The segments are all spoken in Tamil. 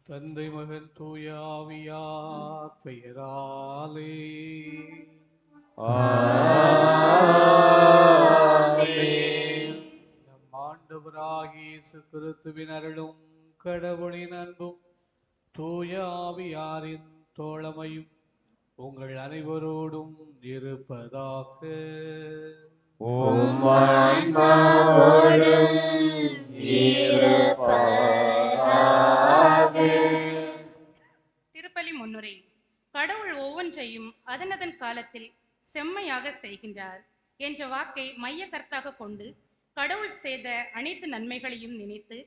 தந்தை மகன் தூய ஆவியார் பெயராலே நம் ஆண்டவராகிய இயேசு கிறிஸ்துவின் அருளும் கடவுளின் அன்பும் தூய ஆவியாரின் தோழமையும் உங்கள் அனைவரோடும் இருப்பதாக. திருப்பலி முன்னுரை. கடவுள் ஒவ்வொன்றையும் அதனதன் காலத்தில் செம்மையாக செய்கின்றார் என்ற வாக்கை மைய கருத்தாக கொண்டு கடவுள் செய்த அனைத்து நன்மைகளையும் நினைத்து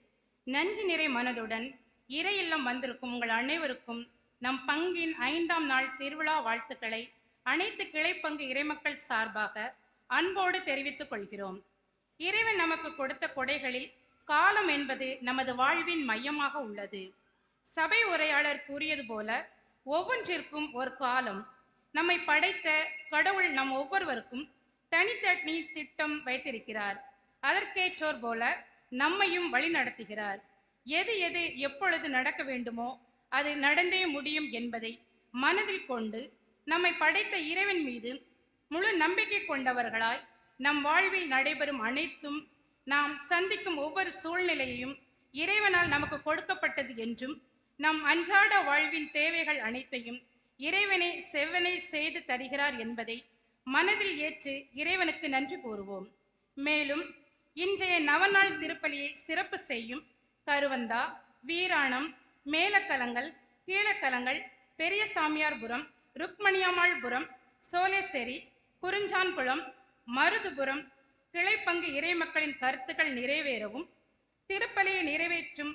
நன்றி நிறை மனதுடன் இறை இல்லம் வந்திருக்கும் உங்கள் அனைவருக்கும் நம் பங்கின் 5ஆம் நாள் திருவிழா வாழ்த்துக்களை அனைத்து கிளைப்பங்கு இறைமக்கள் சார்பாக அன்போடு தெரிவித்துக் கொள்கிறோம். இறைவன் நமக்கு கொடுத்த கொடைகளில் காலம் என்பது நமது வாழ்வின் மையமாக உள்ளது. சபை உரையாளர் கூறியது போல ஒவ்வொன்றிற்கும் ஒரு காலம். நம்மை படைத்த கடவுள் நம் ஒவ்வொருவருக்கும் தனித்தனி திட்டம் வைத்திருக்கிறார். அதற்கேற்றோர் போல நம்மையும் வழி நடத்துகிறார். எது எது எப்பொழுது நடக்க வேண்டுமோ அது நடந்தே முடியும் என்பதை மனதில் கொண்டு நம்மை படைத்த இறைவன் மீது முழு நம்பிக்கை கொண்டவர்களாய் நம் வாழ்வில் நடைபெறும் அனைத்தும் நாம் சந்திக்கும் ஒவ்வொரு சூழ்நிலையையும் இறைவனால் நமக்கு கொடுக்கப்பட்டது என்றும் நம் அன்றாட வாழ்வின் தேவைகள் அனைத்தையும் இறைவனை செவ்வனை செய்து தருகிறார் என்பதை மனதில் ஏற்று இறைவனுக்கு நன்றி கூறுவோம். மேலும் இன்றைய நவநாள் திருப்பலியை சிறப்பு செய்யும் கருவந்தா, வீராணம், மேலக்கலங்கள், கீழக்கலங்கள், பெரிய சாமியார்புரம், ருக்மணியம்மாள்புரம், சோலேசேரி, குறிஞ்சான்குளம், மருதுபுரம் கிளைப்பங்கு இறைமக்களின் கருத்துக்கள் நிறைவேறவும், திருப்பலியை நிறைவேற்றும்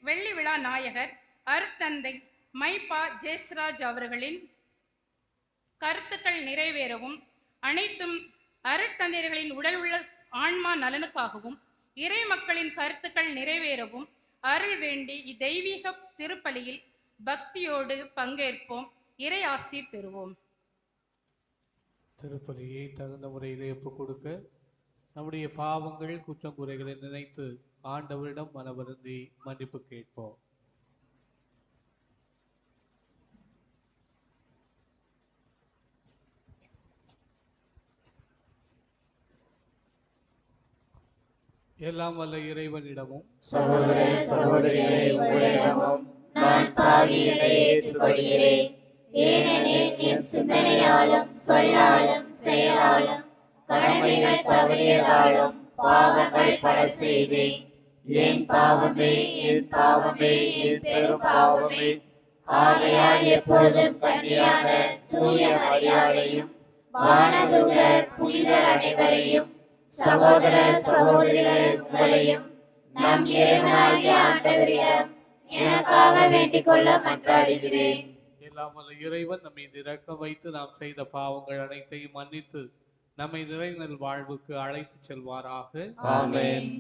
வெள்ளி விழா நாயகர் அருட்தந்தை மைப்பா ஜெயஸ்ராஜ் அவர்களின் கருத்துக்கள் நிறைவேறவும், அனைத்தும் அருட்தந்தையர்களின் உடல் உள்ள ஆன்மா நலனுக்காகவும் இறை மக்களின் கருத்துக்கள் நிறைவேறவும் அருள் வேண்டி இத்தெய்வீக திருப்பலியில் பக்தியோடு பங்கேற்போம். இறை ஆசி பெறுவோம். திருப்பலியை தகுந்த முறையில் ஒப்புக் கொடுக்க நம்முடைய பாவங்கள் குற்றம் குறைகளை நினைத்து ஆண்டவரிடம் மனவருந்தி மன்னிப்பு கேட்போம். எல்லாம் வல்ல இறைவனிடமும் சகோதர சகோதரிகளே உங்களிடமும் நான் பாவியனை ஏற்றுக்கொள்கிறேன். ஏனெனில் என் சிந்தனையாலும் சொல்லாலும் செயலாலும் கடமைகள் தவறியதாலும் பாவங்கள் பல செய்தேன். என் பாவமே என் பாவமே என் பெரும் பாவமே. ஆகையால் எப்பொழுதும் கன்னியான தூய மரியாதையும் வானதூதர் புனிதர் அனைவரையும் சகோதர சகோதரிகள் உங்களையும் நம் இறைவனாகிய ஆண்டவரிடம் எனக்காக வேண்டிக் கொள்ள மன்றாடுகிறேன். எல்லாம் வல்ல இறைவன் நம்மை இரக்கம் வைத்து நாம் செய்த பாவங்கள் அனைத்தையும் மன்னித்து நம்மை நிறைநல் வாழ்வுக்கு அழைத்து செல்வாராக. ஆமென்.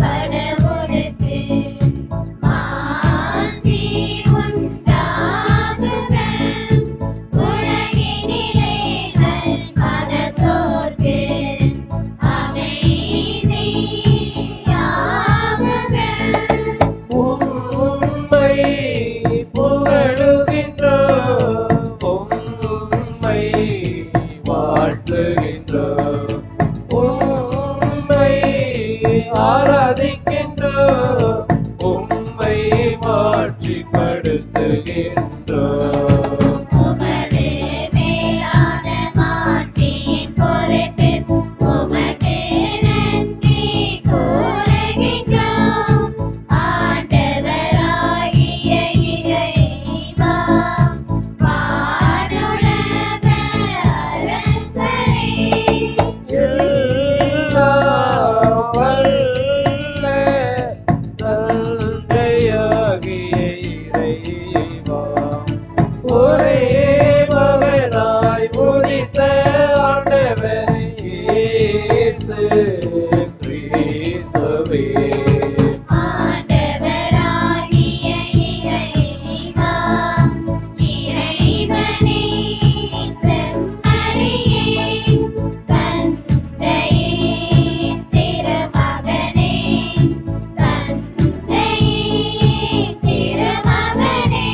கடவுளுக்கு ஆராதிக்கின்றோம், உம்மை மாட்சிப்படுத்துகின்றோம். உமது மேலான மாட்சியின் பொருட்டு உமக்கு நன்றி கூறுகின்றோம். ஆண்டவராகிய இறைவா, வானுலக அரசரே, எல்லாம் வல்ல தந்தையாகிய இறைவா, ஒரே மகனாய் உதித்த ஆண்டவர் இயேசு கிறிஸ்துவே, ஆண்டவராகிய இறைவா, இறைவனே செம்மறியே, தந்தையின் திருமகனே, தந்தையின் திருமகனே,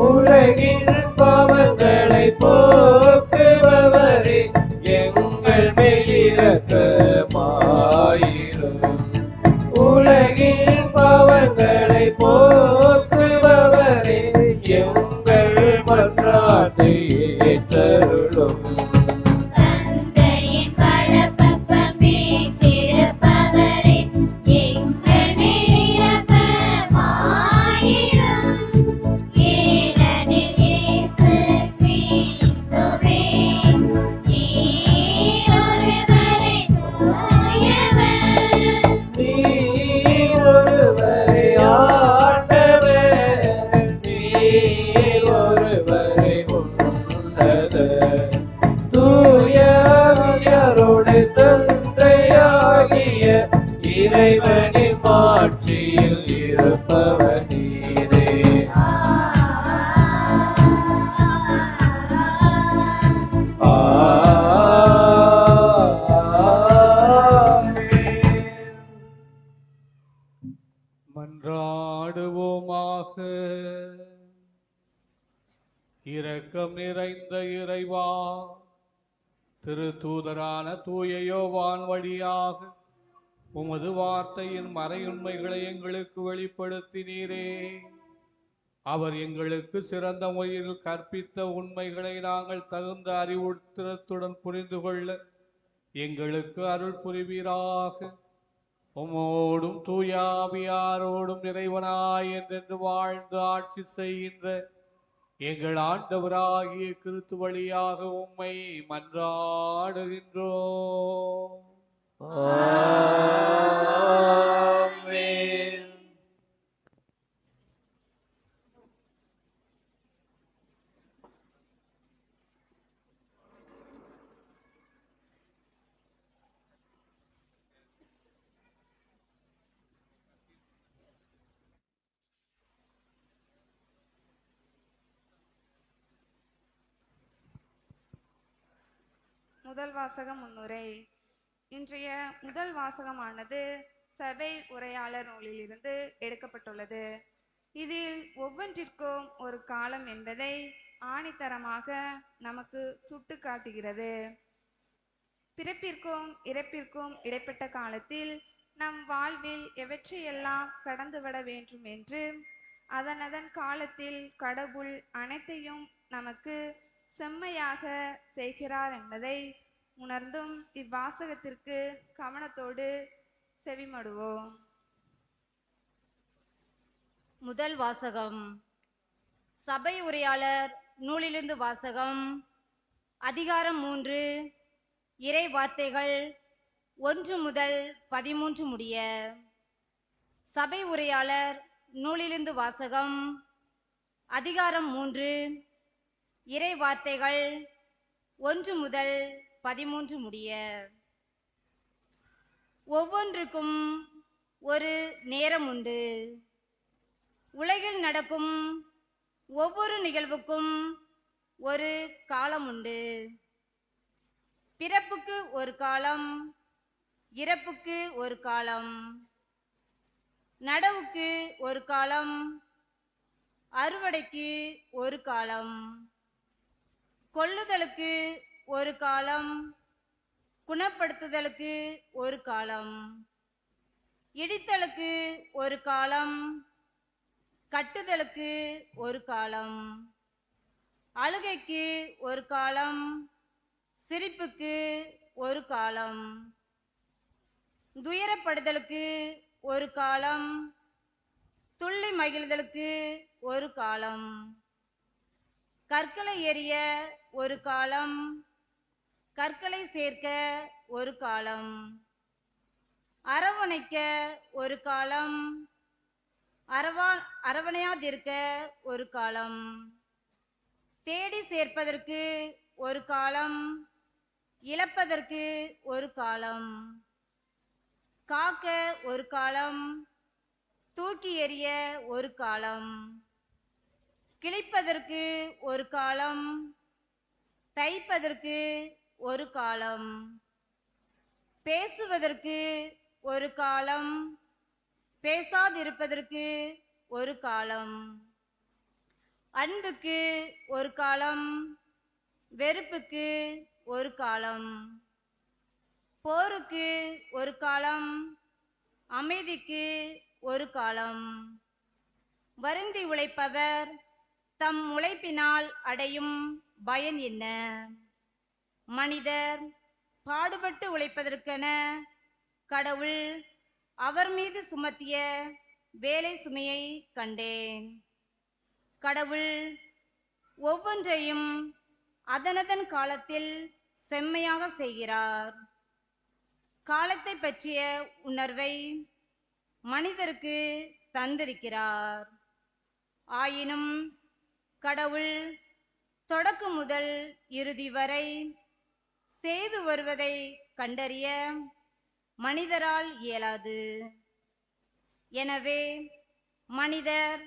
உலகின் பாவங்களை போக்குபவரே, எங்கள் மேல் இரக்கமாயிரும். உலகின் பாவங்களை போக்குபவரே, எங்கள் மன்றாட்டை ஏற்றருளும். தந்தையின் வலப்பக்கம் வீற்றிருப்பவரே, எங்கள் மேல் இரக்கமாயிரும். ஏனெனில் இயேசு கிறிஸ்துவே, நீர் ஒருவரே தூயவர், நீர் ஒருவரே ஆண்டவர், நீர் ஒருவரே உன்னதர். தூயவரோடு தந்தையாகிய இறைவனின் மாட்சியில் இருப்பவர் நீரே. ஆமென். மன்றாடுவோமாக. இரக்கம் நிறைந்த இறைவா, திருத்தூதரான தூய யோவான் வழியாக உமது வார்த்தையின் மறையுண்மைகளை எங்களுக்கு வெளிப்படுத்தினீரே. அவர் எங்களுக்கு சிறந்த முறையில் கற்பித்த உண்மைகளை நாங்கள் தகுந்த அறிவுறுத்தலுடன் புரிந்து கொள்ள எங்களுக்கு அருள் புரிவீராக. உமோடும் தூயாவியாரோடும் இறைவனாய் என்றென்று வாழ்ந்து ஆட்சி செய்கின்ற எங்கள் ஆண்டவராகிய கிறிஸ்து வழியாக உம்மை மன்றாடுகின்றோம். ஆமென். முதல் வாசக முன்னுரை. இன்றைய முதல் வாசகமானது சபை உரையாளர் நூலிலிருந்து எடுக்கப்பட்டுள்ளது. இதில் ஒவ்வொன்றிற்கும் ஒரு காலம் என்பதை ஆணித்தரமாக நமக்கு சுட்டு காட்டுகிறது. பிறப்பிற்கும் இறப்பிற்கும் இடைப்பட்ட காலத்தில் நம் வாழ்வில் எவற்றையெல்லாம் கடந்துவிட வேண்டும் என்று அதன் காலத்தில் கடவுள் அனைத்தையும் நமக்கு செம்மையாக செய்கிறார் என்பதை உணர்ந்தும் இவ்வாசகத்திற்கு கவனத்தோடு செவிமடுவோம். முதல் வாசகம். சபை உரையாளர் நூலிலிருந்து வாசகம். அதிகாரம் 3, இறை வார்த்தைகள் 1 முதல் 13 முடிய. சபை உரையாளர் நூலிலிருந்து வாசகம். அதிகாரம் 3, இறை வார்த்தைகள் 1 முதல் 13 முடிய. ஒவ்வொன்றுக்கும் ஒரு நேரம் உண்டு. உலகில் நடக்கும் ஒவ்வொரு நிகழ்வுக்கும் ஒரு காலம் உண்டு. பிறப்புக்கு ஒரு காலம், இறப்புக்கு ஒரு காலம், நடவுக்கு ஒரு காலம், அறுவடைக்கு ஒரு காலம், கொல்லுதலுக்கு ஒரு காலம், குணப்படுத்துதலுக்கு ஒரு காலம், இடித்தலுக்கு ஒரு காலம், கட்டுதலுக்கு ஒரு காலம், அழுகைக்கு ஒரு காலம், சிரிப்புக்கு ஒரு காலம், துயரப்படுதலுக்கு ஒரு காலம், துள்ளி மகிழ்தலுக்கு ஒரு காலம், கற்களை எறிய ஒரு காலம், கற்களை சேர்க்க ஒரு காலம், அரவணைக்க ஒரு காலம், அரவணையாதிருக்க ஒரு காலம், தேடி சேர்ப்பதற்கு ஒரு காலம், இழப்பதற்கு ஒரு காலம், காக்க ஒரு காலம், தூக்கி எறிய ஒரு காலம், கிழிப்பதற்கு ஒரு காலம், தைப்பதற்கு ஒரு காலம், பேசுவதற்கு ஒரு காலம், பேசாதிருப்பதற்கு ஒரு காலம், அன்புக்கு ஒரு காலம், வெறுப்புக்கு ஒரு காலம், போருக்கு ஒரு காலம், அமைதிக்கு ஒரு காலம், வருந்தி உழைப்பவர் தம் உழைப்பினால் அடையும் பயன் என்ன? மனிதர் பாடுபட்டு உழைப்பதற்கென கடவுள் அவர் மீது சுமத்திய வேலை சுமையை கண்டேன். கடவுள் ஒவ்வொன்றையும் அதனதன் காலத்தில் செம்மையாக செய்கிறார். காலத்தை பற்றிய உணர்வை மனிதருக்கு தந்திருக்கிறார். ஆயினும் கடவுள் தொடக்கம் முதல் இறுதி வரை செய்து வருவதை கண்டறிய மனிதரால் இயலாது. எனவே மனிதர்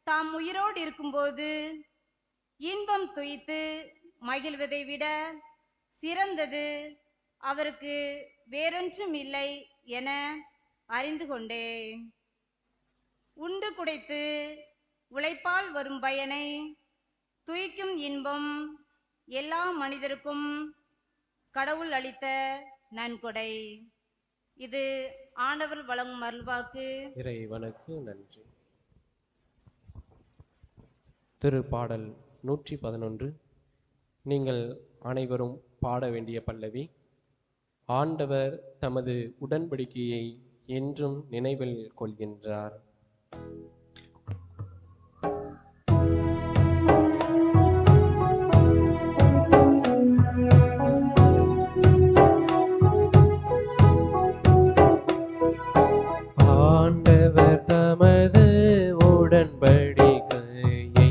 தாம் உயிரோடு இருக்கும்போது இன்பம் துய்த்து மகிழ்வதை விட சிறந்தது அவருக்கு வேறொன்றும் இல்லை என அறிந்து கொண்டேன். உண்டு குடைத்து உழைப்பால் வரும் பயனை துய்க்கும் இன்பம் எல்லா மனிதருக்கும் கடவுள் அளித்த நன்கொடை. இது ஆண்டவர் வழங்கும் அருள்வாக்கு. இறைவனுக்கு நன்றி. திருப்பாடல் 111. நீங்கள் அனைவரும் பாட வேண்டிய பல்லவி. ஆண்டவர் தமது உடன்படிக்கையை என்றும் நினைவில் கொள்கின்றார். ஆண்டவர் தமது உடன்படிக்கையை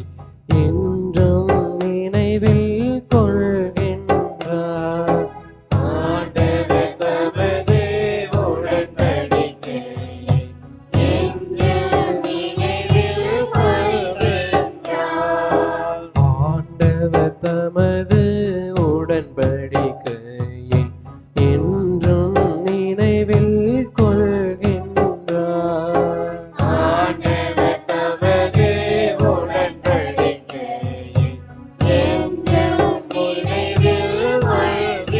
என்றும் நினைவில் கொள்கின்றார். ஆண்டவர் தமது உடன்படிக்கையை என்றும் நினைவில் கொள்கின்றார். ஆண்டவர் தமது உடன்படிக்கையை என்றும் நினைவில் கொள்கின்றார். ஆண்டவர் தமது உடன்படிக்கையை என்றும் நினைவில் கொள்கின்றார்.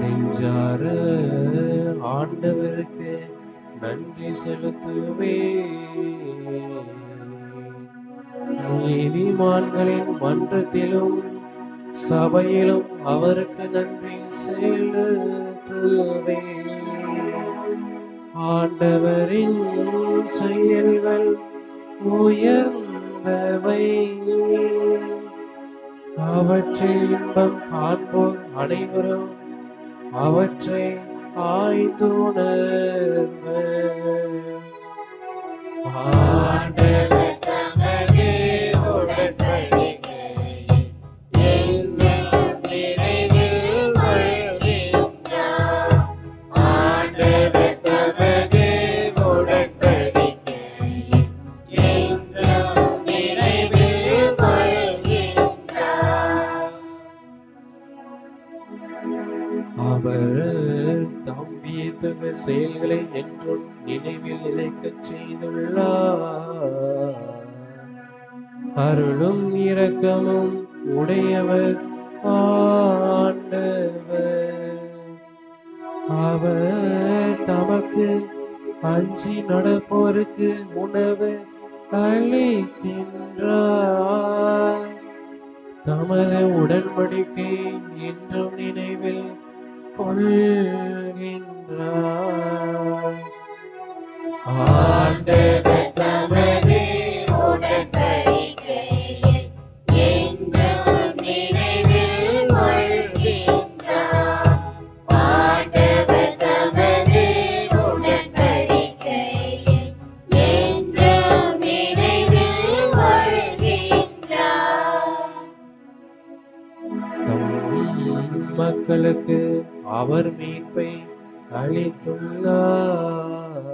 நெஞ்சார ஆண்டவருக்கு நன்றி செலுத்துவே. நீதிமான்களின் மன்றத்திலும் சபையிலும் அவருக்கு நன்றி செலுத்துவே. ஆண்டவரின் செயல்கள் உயர்ந்தவை, அவற்றில் இன்பம் காண்போர் அனைவரும் அவற்றை ஆய்ந்துணர்வர். ஆண்டவர் தமது உடன்படிக்கையை என்றும் நினைவில் கொள்கின்றார். ஆண்டவர் தமது உடன்படிக்கையை என்றும் நினைவில் கொள்கின்றார். அவர் தம் வியத்தகு செயல்களை என்றும் நினைவில் நிலைக்கச் செய்துள்ளார். அருளும் இரக்கமும் உடையவர் ஆண்டவர். அவர் தமக்கு அஞ்சி நடப்போருக்கு உணவு அளிக்கின்றார். தமது உடன்படிக்கை என்றும் நினைவில் கொள்கின்றார். ஆண்டவர் தமது உடன்படிக்கையை என்றும் நினைவில் கொள்கின்றார். ஆண்டவர் தமது உடன்படிக்கையை என்றும் நினைவில் கொள்கின்றார். தம் மக்களுக்கு அவர் மீட்பை அளித்துள்ளார்.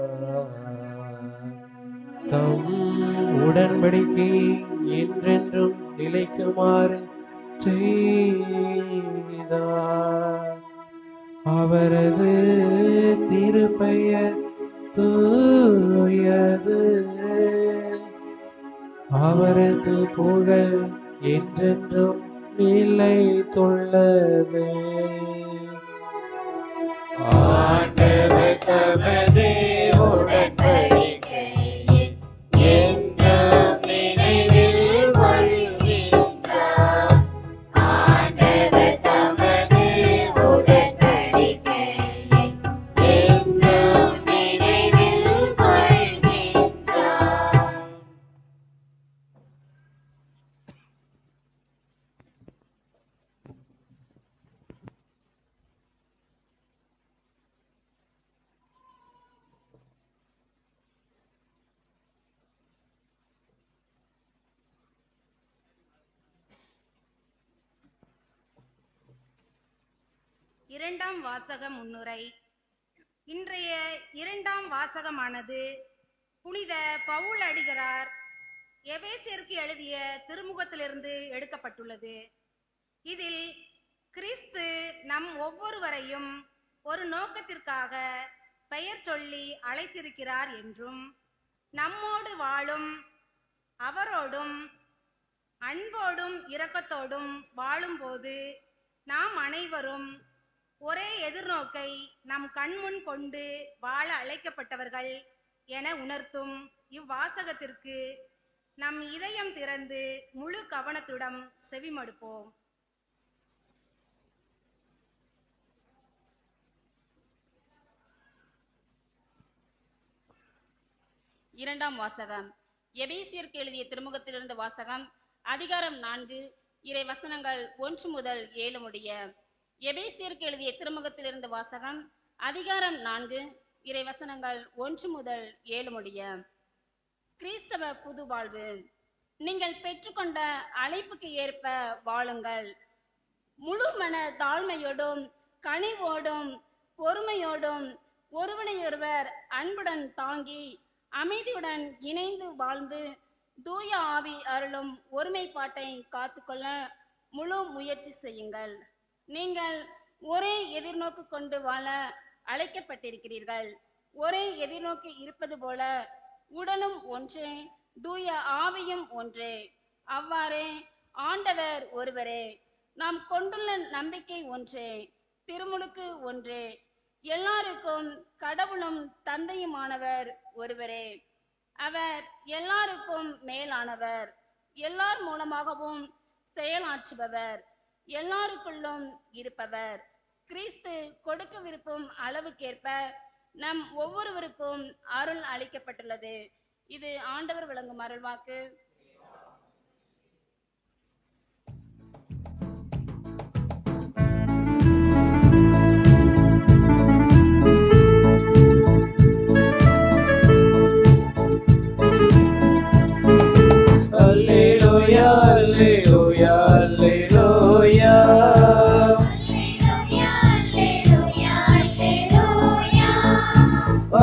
தம் உடன்படிக்கை என்றென்றும் நிலைக்குமாறு செய்தார். அவரது திருப்பெயர் தூயது. அவரது புகழ் என்றென்றும் நிலைத்துள்ளது. ஆண்டவர் தமது உடன்படிக்கையை என்றும் நினைவில் கொள்கின்றார். ஆண்டவர் தமது உடன்படிக்கையை என்றும் நினைவில் கொள்கின்றார். இரண்டாம் வாசக முன்னுரை. இன்றைய இரண்டாம் வாசகமானது புனித பவுல் அடிகளார் எபேசியருக்கு எழுதிய திருமுகத்திலிருந்து எடுக்கப்பட்டுள்ளது. இதில் கிறிஸ்து நம் ஒவ்வொருவரையும் ஒரு நோக்கத்திற்காக பெயர் சொல்லி அழைத்திருக்கிறார் என்றும், நம்மோடு வாழும் அவரோடும் அன்போடும் இரக்கத்தோடும் வாழும்போது நாம் அனைவரும் ஒரே எதிர்நோக்கை நம் கண்முன் கொண்டு வாழ அழைக்கப்பட்டவர்கள் என உணர்த்தும் இவ்வாசகத்திற்கு நம் இதயம் திறந்து முழு கவனத்துடன் செவிமடுப்போம். இரண்டாம் வாசகம். எபேசியருக்கு எழுதிய திருமுகத்திலிருந்து வாசகம். அதிகாரம் 4, இறை வசனங்கள் 1 முதல் 7 முடிய. எபேசியருக்கு எழுதிய திருமுகத்திலிருந்து வாசகம். அதிகாரம் 4, இறை வசனங்கள் 1 முதல் 7 முடிய. கிறிஸ்தவ புது வாழ்வு. நீங்கள் பெற்றுக்கொண்ட அழைப்புக்கு ஏற்ப வாழுங்கள். முழு மன தாழ்மையோடும் கனிவோடும் பொறுமையோடும் ஒருவனையொருவர் அன்புடன் தாங்கி அமைதியுடன் இணைந்து வாழ்ந்து தூய ஆவி அருளும் ஒருமைப்பாட்டை காத்துக்கொள்ள முழு முயற்சி செய்யுங்கள். நீங்கள் ஒரே எதிர்நோக்கு கொண்டு வாழ அழைக்கப்பட்டிருக்கிறீர்கள். ஒரே எதிர்நோக்கு இருப்பது போல உடலும் ஒன்றே, தூய ஆவியும் ஒன்றே. அவ்வாறே ஆண்டவர் ஒருவரே, நாம் கொண்டுள்ள நம்பிக்கை ஒன்றே, திருமுழுக்கு ஒன்றே, எல்லாருக்கும் கடவுளும் தந்தையுமானவர் ஒருவரே. அவர் எல்லாருக்கும் மேலானவர், எல்லார் மூலமாகவும் செயலாற்றுபவர், எல்லாருக்குள்ளும் இருப்பவர். கிறிஸ்து கொடுக்க விருப்பும் அளவுக்கேற்ப நம் ஒவ்வொருவருக்கும் அருள் அளிக்கப்பட்டுள்ளது. இது ஆண்டவர் வழங்கும் அருள்வாக்கு. அல்லேலூயா அல்லேலூயா அல்லேலூயா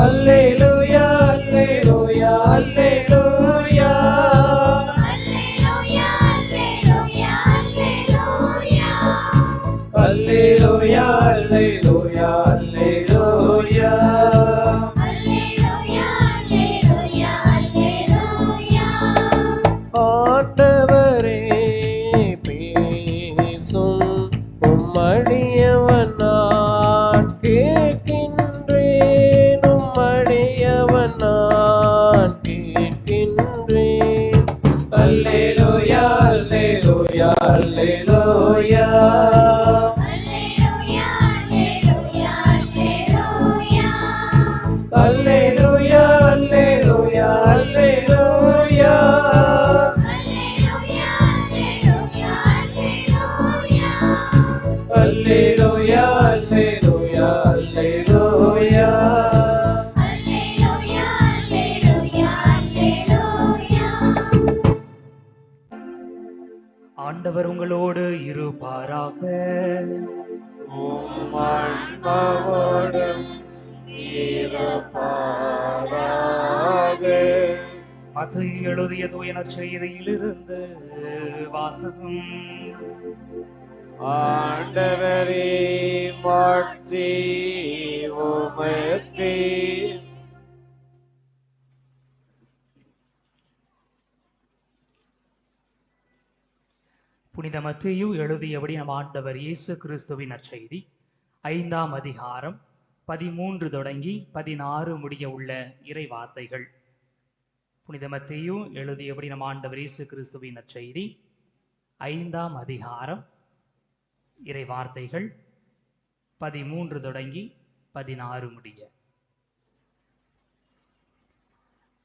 அல்லேலூயா அல்லேலூயா அல்லேலூயா அல்லேலூயா அல்லேலூயா அல்லேலூயா. ஆண்டவரே பேசும் உம்மடியவன் நான் கேட்கின்றேன். அல்லேலூயா அல்லேலூயா அல்லேலூயா அல்லேலூயா. ஆண்டவர் உங்களோடு இருப்பாராக. உம் ஆன்மாவோடும் இருப்பாராக. மத்தேயு எழுதிய தூய நற்செய்தியிலிருந்து வாசகம். ஆண்டவரே மாட்சி உமக்கே. புனித மத்தேயு எழுதியபடி நம் ஆண்டவர் இயேசு கிறிஸ்துவின் நற்செய்தி 5ஆம் அதிகாரம் 13 தொடங்கி 16 முடிய உள்ள இறை வார்த்தைகள். புனித மத்தேயு எழுதியபடி நம் ஆண்டவர் இயேசு கிறிஸ்துவின் நற்செய்தி 5ஆம் அதிகாரம் இறை வார்த்தைகள் 13 தொடங்கி 16 முடிய.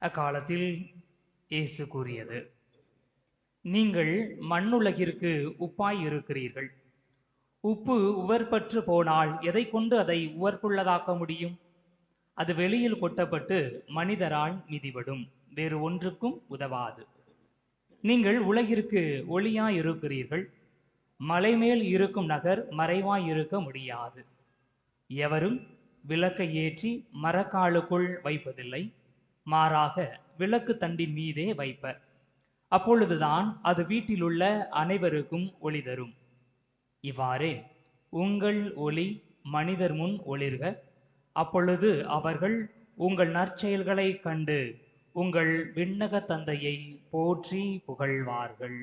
அக்காலத்தில் இயேசு கூறியது: நீங்கள் மண்ணுலகிற்கு உப்பாய் இருக்கிறீர்கள். உப்பு உவர்பற்று போனால் எதை கொண்டு அதை உவர்ப்புள்ளதாக்க முடியும்? அது வெளியில் கொட்டப்பட்டு மனிதரால் மிதிபடும், வேறு ஒன்றுக்கும் உதவாது. நீங்கள் உலகிற்கு ஒளியாய் இருக்கிறீர்கள். மலை மேல் இருக்கும் நகர் மறைவாய் இருக்க முடியாது. எவரும் விளக்கை ஏற்றி மரக்காலுக்குள் வைப்பதில்லை, மாறாக விளக்கு தண்டின் மீதே வைப்பர். அப்பொழுதுதான் அது வீட்டிலுள்ள அனைவருக்கும் ஒளி தரும். இவ்வாறே உங்கள் ஒளி மனிதர் முன் ஒளிர்க. அப்பொழுது அவர்கள் உங்கள் நற்செயல்களை கண்டு உங்கள் விண்ணக தந்தையை போற்றி புகழ்வார்கள்.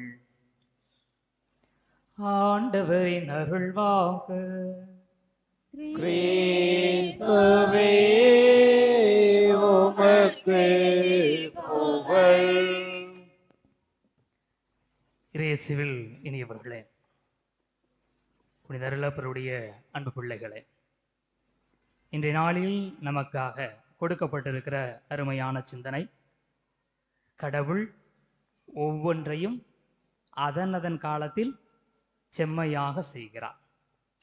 ஆண்டவரின் அருள்வாக்கு. கிறிஸ்துவே உமக்கு புகழ். இயேசுவில் இனியவர்களே, புனித அருளப்பருடைய அன்பு பிள்ளைகளே, இன்றைய நாளில் நமக்காக கொடுக்கப்பட்டிருக்கிற அருமையான சிந்தனை, கடவுள் ஒவ்வொன்றையும் அதன் காலத்தில் செம்மையாக செய்கிறார்.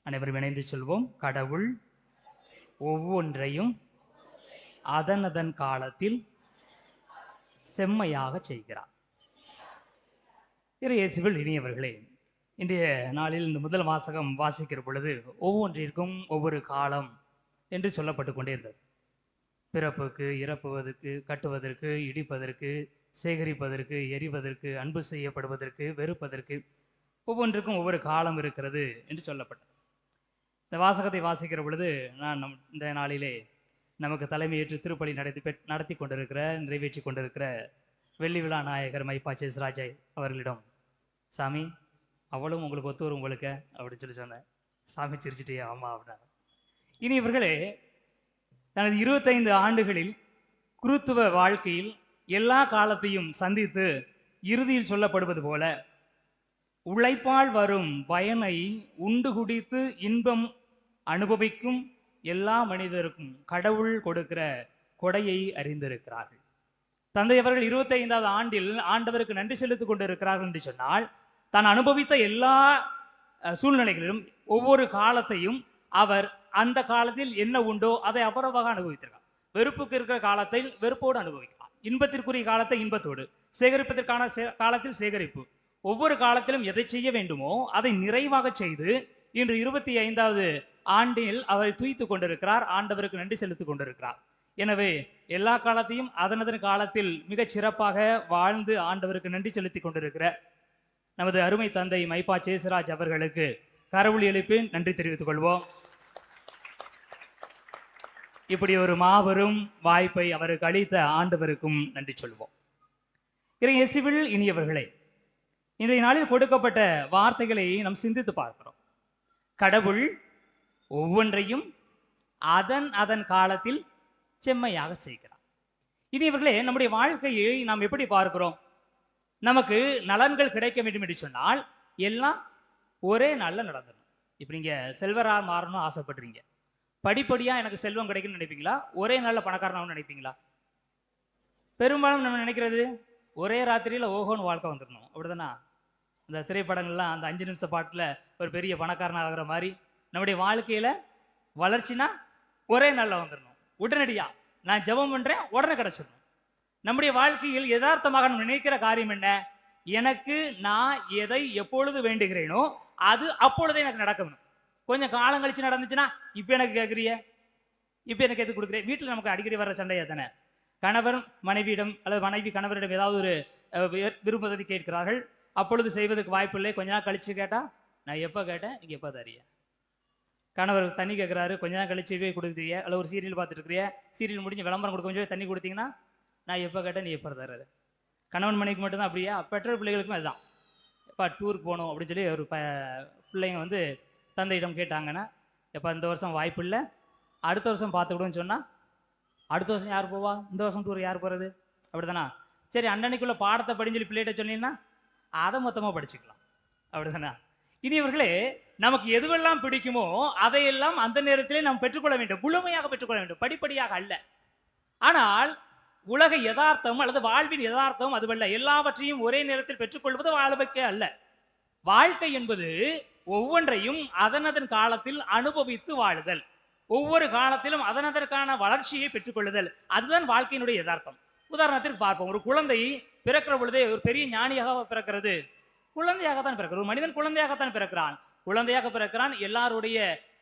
அனைவரும் இணைந்து சொல்வோம்: கடவுள் ஒவ்வொன்றையும் அதன் காலத்தில் செம்மையாக செய்கிறார். இயேசுவில் இனியவர்களே, இன்றைய நாளில் இந்த முதல் வாசகம் வாசிக்கிற பொழுது ஒவ்வொன்றிற்கும் ஒவ்வொரு காலம் என்று சொல்லப்பட்டு கொண்டே இருந்தது. பிறப்புக்கு, இறப்புவதற்கு, கட்டுவதற்கு, இடிப்பதற்கு, சேகரிப்பதற்கு, எரிவதற்கு, அன்பு செய்யப்படுவதற்கு, வெறுப்பதற்கு, ஒவ்வொன்றுக்கும் ஒவ்வொரு காலம் இருக்கிறது என்று சொல்லப்பட்டது. இந்த வாசகத்தை வாசிக்கிற பொழுது நான் இந்த நாளிலே நமக்கு தலைமையேற்று திருப்பலி நடத்தி கொண்டிருக்கிற, நிறைவேற்றி கொண்டிருக்கிற வெள்ளி விழா நாயகர் மைப்பா சேஸ்ராஜ் அவர்களிடம், சாமி அவளும் உங்களுக்கு ஒத்து வரும் உங்களுக்கு அப்படின்னு சொல்லி சொன்னேன். சாமி சிரிச்சிட்டே ஆமா அப்படின்னா. இனி இவர்களே தனது 25 ஆண்டுகளில் குருத்துவ வாழ்க்கையில் எல்லா காலத்தையும் சந்தித்து இறுதியில் சொல்லப்படுவது போல உழைப்பால் வரும் பயனை உண்டு குடித்து இன்பம் அனுபவிக்கும் எல்லா மனிதருக்கும் கடவுள் கொடுக்கிற கொடையை அறிந்திருக்கிறார்கள். தந்தை அவர்கள் 25வது ஆண்டில் ஆண்டவருக்கு நன்றி செலுத்திக் கொண்டிருக்கிறார்கள் என்று சொன்னால், தான் அனுபவித்த எல்லா சூழ்நிலைகளிலும் ஒவ்வொரு காலத்தையும் அவர் அந்த காலத்தில் என்ன உண்டோ அதை அபரவாக அனுபவித்திருக்கார். வெறுப்புக்கு இருக்கிற காலத்தை வெறுப்போடு அனுபவிக்கிறார், இன்பத்திற்குரிய காலத்தை இன்பத்தோடு, சேகரிப்பதற்கான காலத்தில் சேகரிப்பு, ஒவ்வொரு காலத்திலும் எதை செய்ய வேண்டுமோ அதை நிறைவாக செய்து இன்று 25வது ஆண்டில் அவரை தூய்த்துக் கொண்டிருக்கிறார். ஆண்டவருக்கு நன்றி செலுத்திக் கொண்டிருக்கிறார். எனவே எல்லா காலத்தையும் அதனதன் காலத்தில் மிகச் சிறப்பாக வாழ்ந்து ஆண்டவருக்கு நன்றி செலுத்திக் கொண்டிருக்கிற நமது அருமை தந்தை மைப்பா சேசுராஜ் அவர்களுக்கு கரவொலி எழுப்பி நன்றி தெரிவித்துக் கொள்வோம். இப்படி ஒரு மாபெரும் வாய்ப்பை அவருக்கு அளித்த ஆண்டவருக்கும் நன்றி சொல்வோம். இயேசுவில் இனியவர்களே, இன்றைய நாளில் கொடுக்கப்பட்ட வார்த்தைகளை நாம் சிந்தித்து பார்க்கிறோம். கடவுள் ஒவ்வொன்றையும் அதன் காலத்தில் செம்மையாக செய்கிறார். இனியவர்களே, நம்முடைய வாழ்க்கையை நாம் எப்படி பார்க்கிறோம்? நமக்கு நலன்கள் கிடைக்க வேண்டும் என்று சொன்னால் எல்லாம் ஒரே நாள்ல நடந்துடும். இப்ப நீங்க செல்வரா மாறணும் ஆசைப்படுறீங்க, படிப்படியா எனக்கு செல்வம் கிடைக்கும்னு நினைப்பீங்களா? ஒரே நாள்ல பணக்காரனாகவும் நினைப்பீங்களா? பெரும்பாலும் நம்ம நினைக்கிறது ஒரே ராத்திரியில ஓஹோன்னு வாழ்க்கை வந்துடணும், அப்படிதானா? இந்த திரைப்படங்கள்லாம் அந்த 5 நிமிஷ பாட்டுல ஒரு பெரிய பணக்காரன் ஆகிற மாதிரி நம்முடைய வாழ்க்கையில வளர்ச்சினா ஒரே நாள்ல வந்துடணும், உடனடியா நான் ஜெபம் பண்றேன் உடனே கிடைச்சிடணும். நம்முடைய வாழ்க்கையில் யதார்த்தமாக நம்ம நினைக்கிற காரியம் என்ன? எனக்கு நான் எதை எப்பொழுது வேண்டுகிறேனோ அது அப்பொழுதே எனக்கு நடக்கணும். கொஞ்சம் காலம் கழிச்சு நடந்துச்சுன்னா இப்ப எனக்கு கேட்குறிய, இப்ப எனக்கு எது கொடுக்குறேன்? வீட்டில் நமக்கு அடிக்கடி வர்ற சண்டையா தானே. கணவர் மனைவியிடம் அல்லது மனைவி கணவரிடம் ஏதாவது ஒரு விரும்புவதை கேட்கிறார்கள், அப்பொழுது செய்வதற்கு வாய்ப்பு இல்லை. கொஞ்ச நாள் கழிச்சு கேட்டா நான் எப்ப கேட்டேன் நீங்க எப்ப தரிய. கணவர் தண்ணி கேட்கிறாரு, கொஞ்ச நாள் கழிச்சு போய் கொடுக்குறீங்க. அல்ல ஒரு சீரியல் பார்த்துட்டு இருக்கிறிய, சீரியல் முடிஞ்சு விளம்பரம் கொடுக்க கொஞ்சம் தண்ணி கொடுத்தீங்கன்னா நான் எப்போ கேட்டேன் நீ எப்போ தர்றது. கணவன் மனைவிக்கு மட்டும்தான் அப்படியா? பெற்றோர் பிள்ளைகளுக்கும் அதுதான். எப்போ டூருக்கு போகணும் அப்படின்னு சொல்லி ஒரு பிள்ளைங்க வந்து தந்தையிடம் கேட்டாங்கன்னா, எப்போ இந்த வருஷம் வாய்ப்பு இல்லை, அடுத்த வருஷம் பார்த்துக்கிடுன்னு சொன்னால், அடுத்த வருஷம் யார் போவா? இந்த வருஷம் டூர் யார் போகிறது? அப்படிதானா? சரி, அன்னன்னைக்குள்ள பாடத்தை படின்னு சொல்லி பிள்ளைகிட்ட சொன்னீங்கன்னா அதை மொத்தமாக படிச்சுக்கலாம். அப்படிதானா? இனியவர்களே, நமக்கு எதுவெல்லாம் பிடிக்குமோ அதையெல்லாம் அந்த நேரத்திலே நாம் பெற்றுக்கொள்ள வேண்டும், முழுமையாக பெற்றுக்கொள்ள வேண்டும், படிப்படியாக அல்ல. ஆனால் உலக யதார்த்தம் அல்லது வாழ்வின் யதார்த்தம் அதுவல்ல. எல்லாவற்றையும் ஒரே நேரத்தில் பெற்றுக்கொள்வது வாழ்க்கை அல்ல. வாழ்க்கை என்பது ஒவ்வொன்றையும் அதனதன் காலத்தில் அனுபவித்து வாழுதல், ஒவ்வொரு காலத்திலும் அதனதற்கான வளர்ச்சியை பெற்றுக்கொள்ளுதல், அதுதான் வாழ்க்கையினுடைய யதார்த்தம். உதாரணத்திற்கு பார்ப்போம். ஒரு குழந்தை பிறக்கிற பொழுதே ஒரு பெரிய ஞானியாக பிறக்கிறது? குழந்தையாகத்தான் பிறக்கிறது. ஒரு மனிதன் குழந்தையாகத்தான் பிறக்கிறான். குழந்தையாக பிறக்கிறான். எல்லாருடைய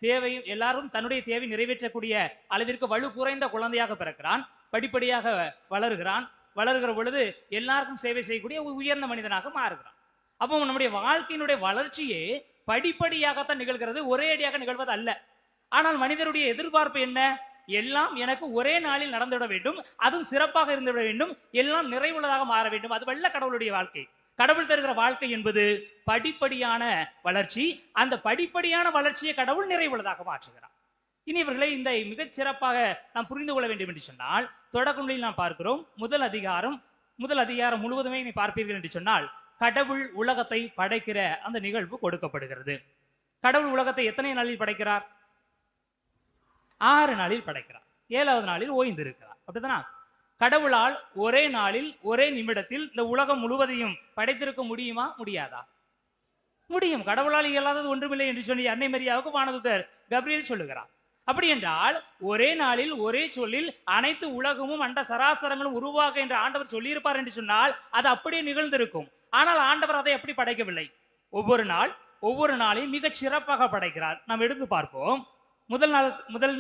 தேவையும் எல்லாரும் தன்னுடைய தேவை நிறைவேற்றக்கூடிய அளவிற்கு வலு குறைந்த குழந்தையாக பிறக்கிறான். படிப்படியாக வளருகிறான். வளர்கிற பொழுது எல்லாருக்கும் சேவை செய்யக்கூடிய ஒரு உயர்ந்த மனிதனாக மாறுகிறான். அப்போ நம்முடைய வாழ்க்கையினுடைய வளர்ச்சியே படிப்படியாகத்தான் நிகழ்கிறது, ஒரே அடியாக நிகழ்வது அல்ல. ஆனால் மனிதருடைய எதிர்பார்ப்பு என்ன? எல்லாம் எனக்கு ஒரே நாளில் நடந்துவிட வேண்டும், அதுவும் சிறப்பாக இருந்துவிட வேண்டும், எல்லாம் நிறைவுள்ளதாக மாற வேண்டும். அது வல்ல கடவுளுடைய வாழ்க்கை. கடவுள் தருகிற வாழ்க்கை என்பது படிப்படியான வளர்ச்சி. அந்த படிப்படியான வளர்ச்சியை கடவுள் நிறைவுள்ளதாக மாற்றுகிறார். இனி இவர்களை இந்த மிகச் சிறப்பாக நாம் புரிந்து கொள்ள வேண்டும் என்று சொன்னால், தொடக்க நூலில் நாம் பார்க்கிறோம். முதல் அதிகாரம் முழுவதுமே நீ பார்ப்பீர்கள் என்று சொன்னால், கடவுள் உலகத்தை படைக்கிற அந்த நிகழ்வு கொடுக்கப்படுகிறது. கடவுள் உலகத்தை எத்தனை நாளில் படைக்கிறார்? 6 நாளில் படைக்கிறார். 7வது நாளில் ஓய்ந்து இருக்கிறார். அப்படித்தானா? கடவுளால் ஒரே நாளில் ஒரே நிமிடத்தில் இந்த உலகம் முழுவதையும் படைத்திருக்க முடியுமா? முடியாதா? முடியும். கடவுளால் இயலாதது ஒன்றுமில்லை என்று சொல்லி அன்னை மரியாவுக்கு வானதூதர் கப்ரியேல் சொல்லுகிறார். அப்படி என்றால் ஒரே நாளில் ஒரே சொல்லில் அனைத்து உலகமும் அண்ட சராசரங்களும் உருவாக என்று ஆண்டவர் சொல்லியிருப்பார் என்று சொன்னால் அது அப்படியே நிகழ்ந்திருக்கும். ஆனால் ஆண்டவர் அதை எப்படி படைக்கவில்லை. ஒவ்வொரு நாளையும் மிகச் சிறப்பாக படைக்கிறார். நாம் எடுத்து பார்ப்போம். முதல்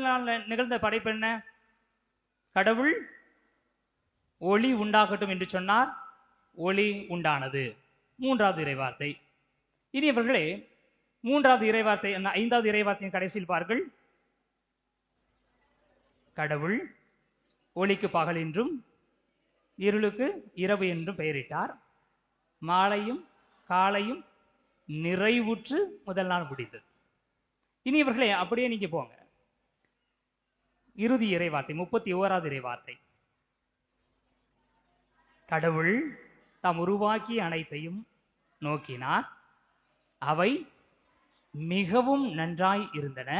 நாள் நிகழ்ந்த படைப்பு என்ன? கடவுள் ஒளி உண்டாகட்டும் என்று சொன்னார், ஒளி உண்டானது. 3வது இறைவார்த்தை. இனி இவர்களே 3வது இறைவார்த்தை, 5வது இறைவார்த்தையின் கடைசியில் பாருங்கள். கடவுள் ஒளிக்கு பகல் என்றும் இருளுக்கு இரவு என்றும் பெயரிட்டார். மாலையும் காலையும் நிறைவுற்று முதல் நாள் முடிந்தது. இனி இவர்களே அப்படியே நீங்க போங்க. இறுதி இறைவார்த்தை 31வது இறைவார்த்தை. கடவுள் தாம் உருவாக்கிய அனைத்தையும் நோக்கினார், அவை மிகவும் நன்றாய் இருந்தன,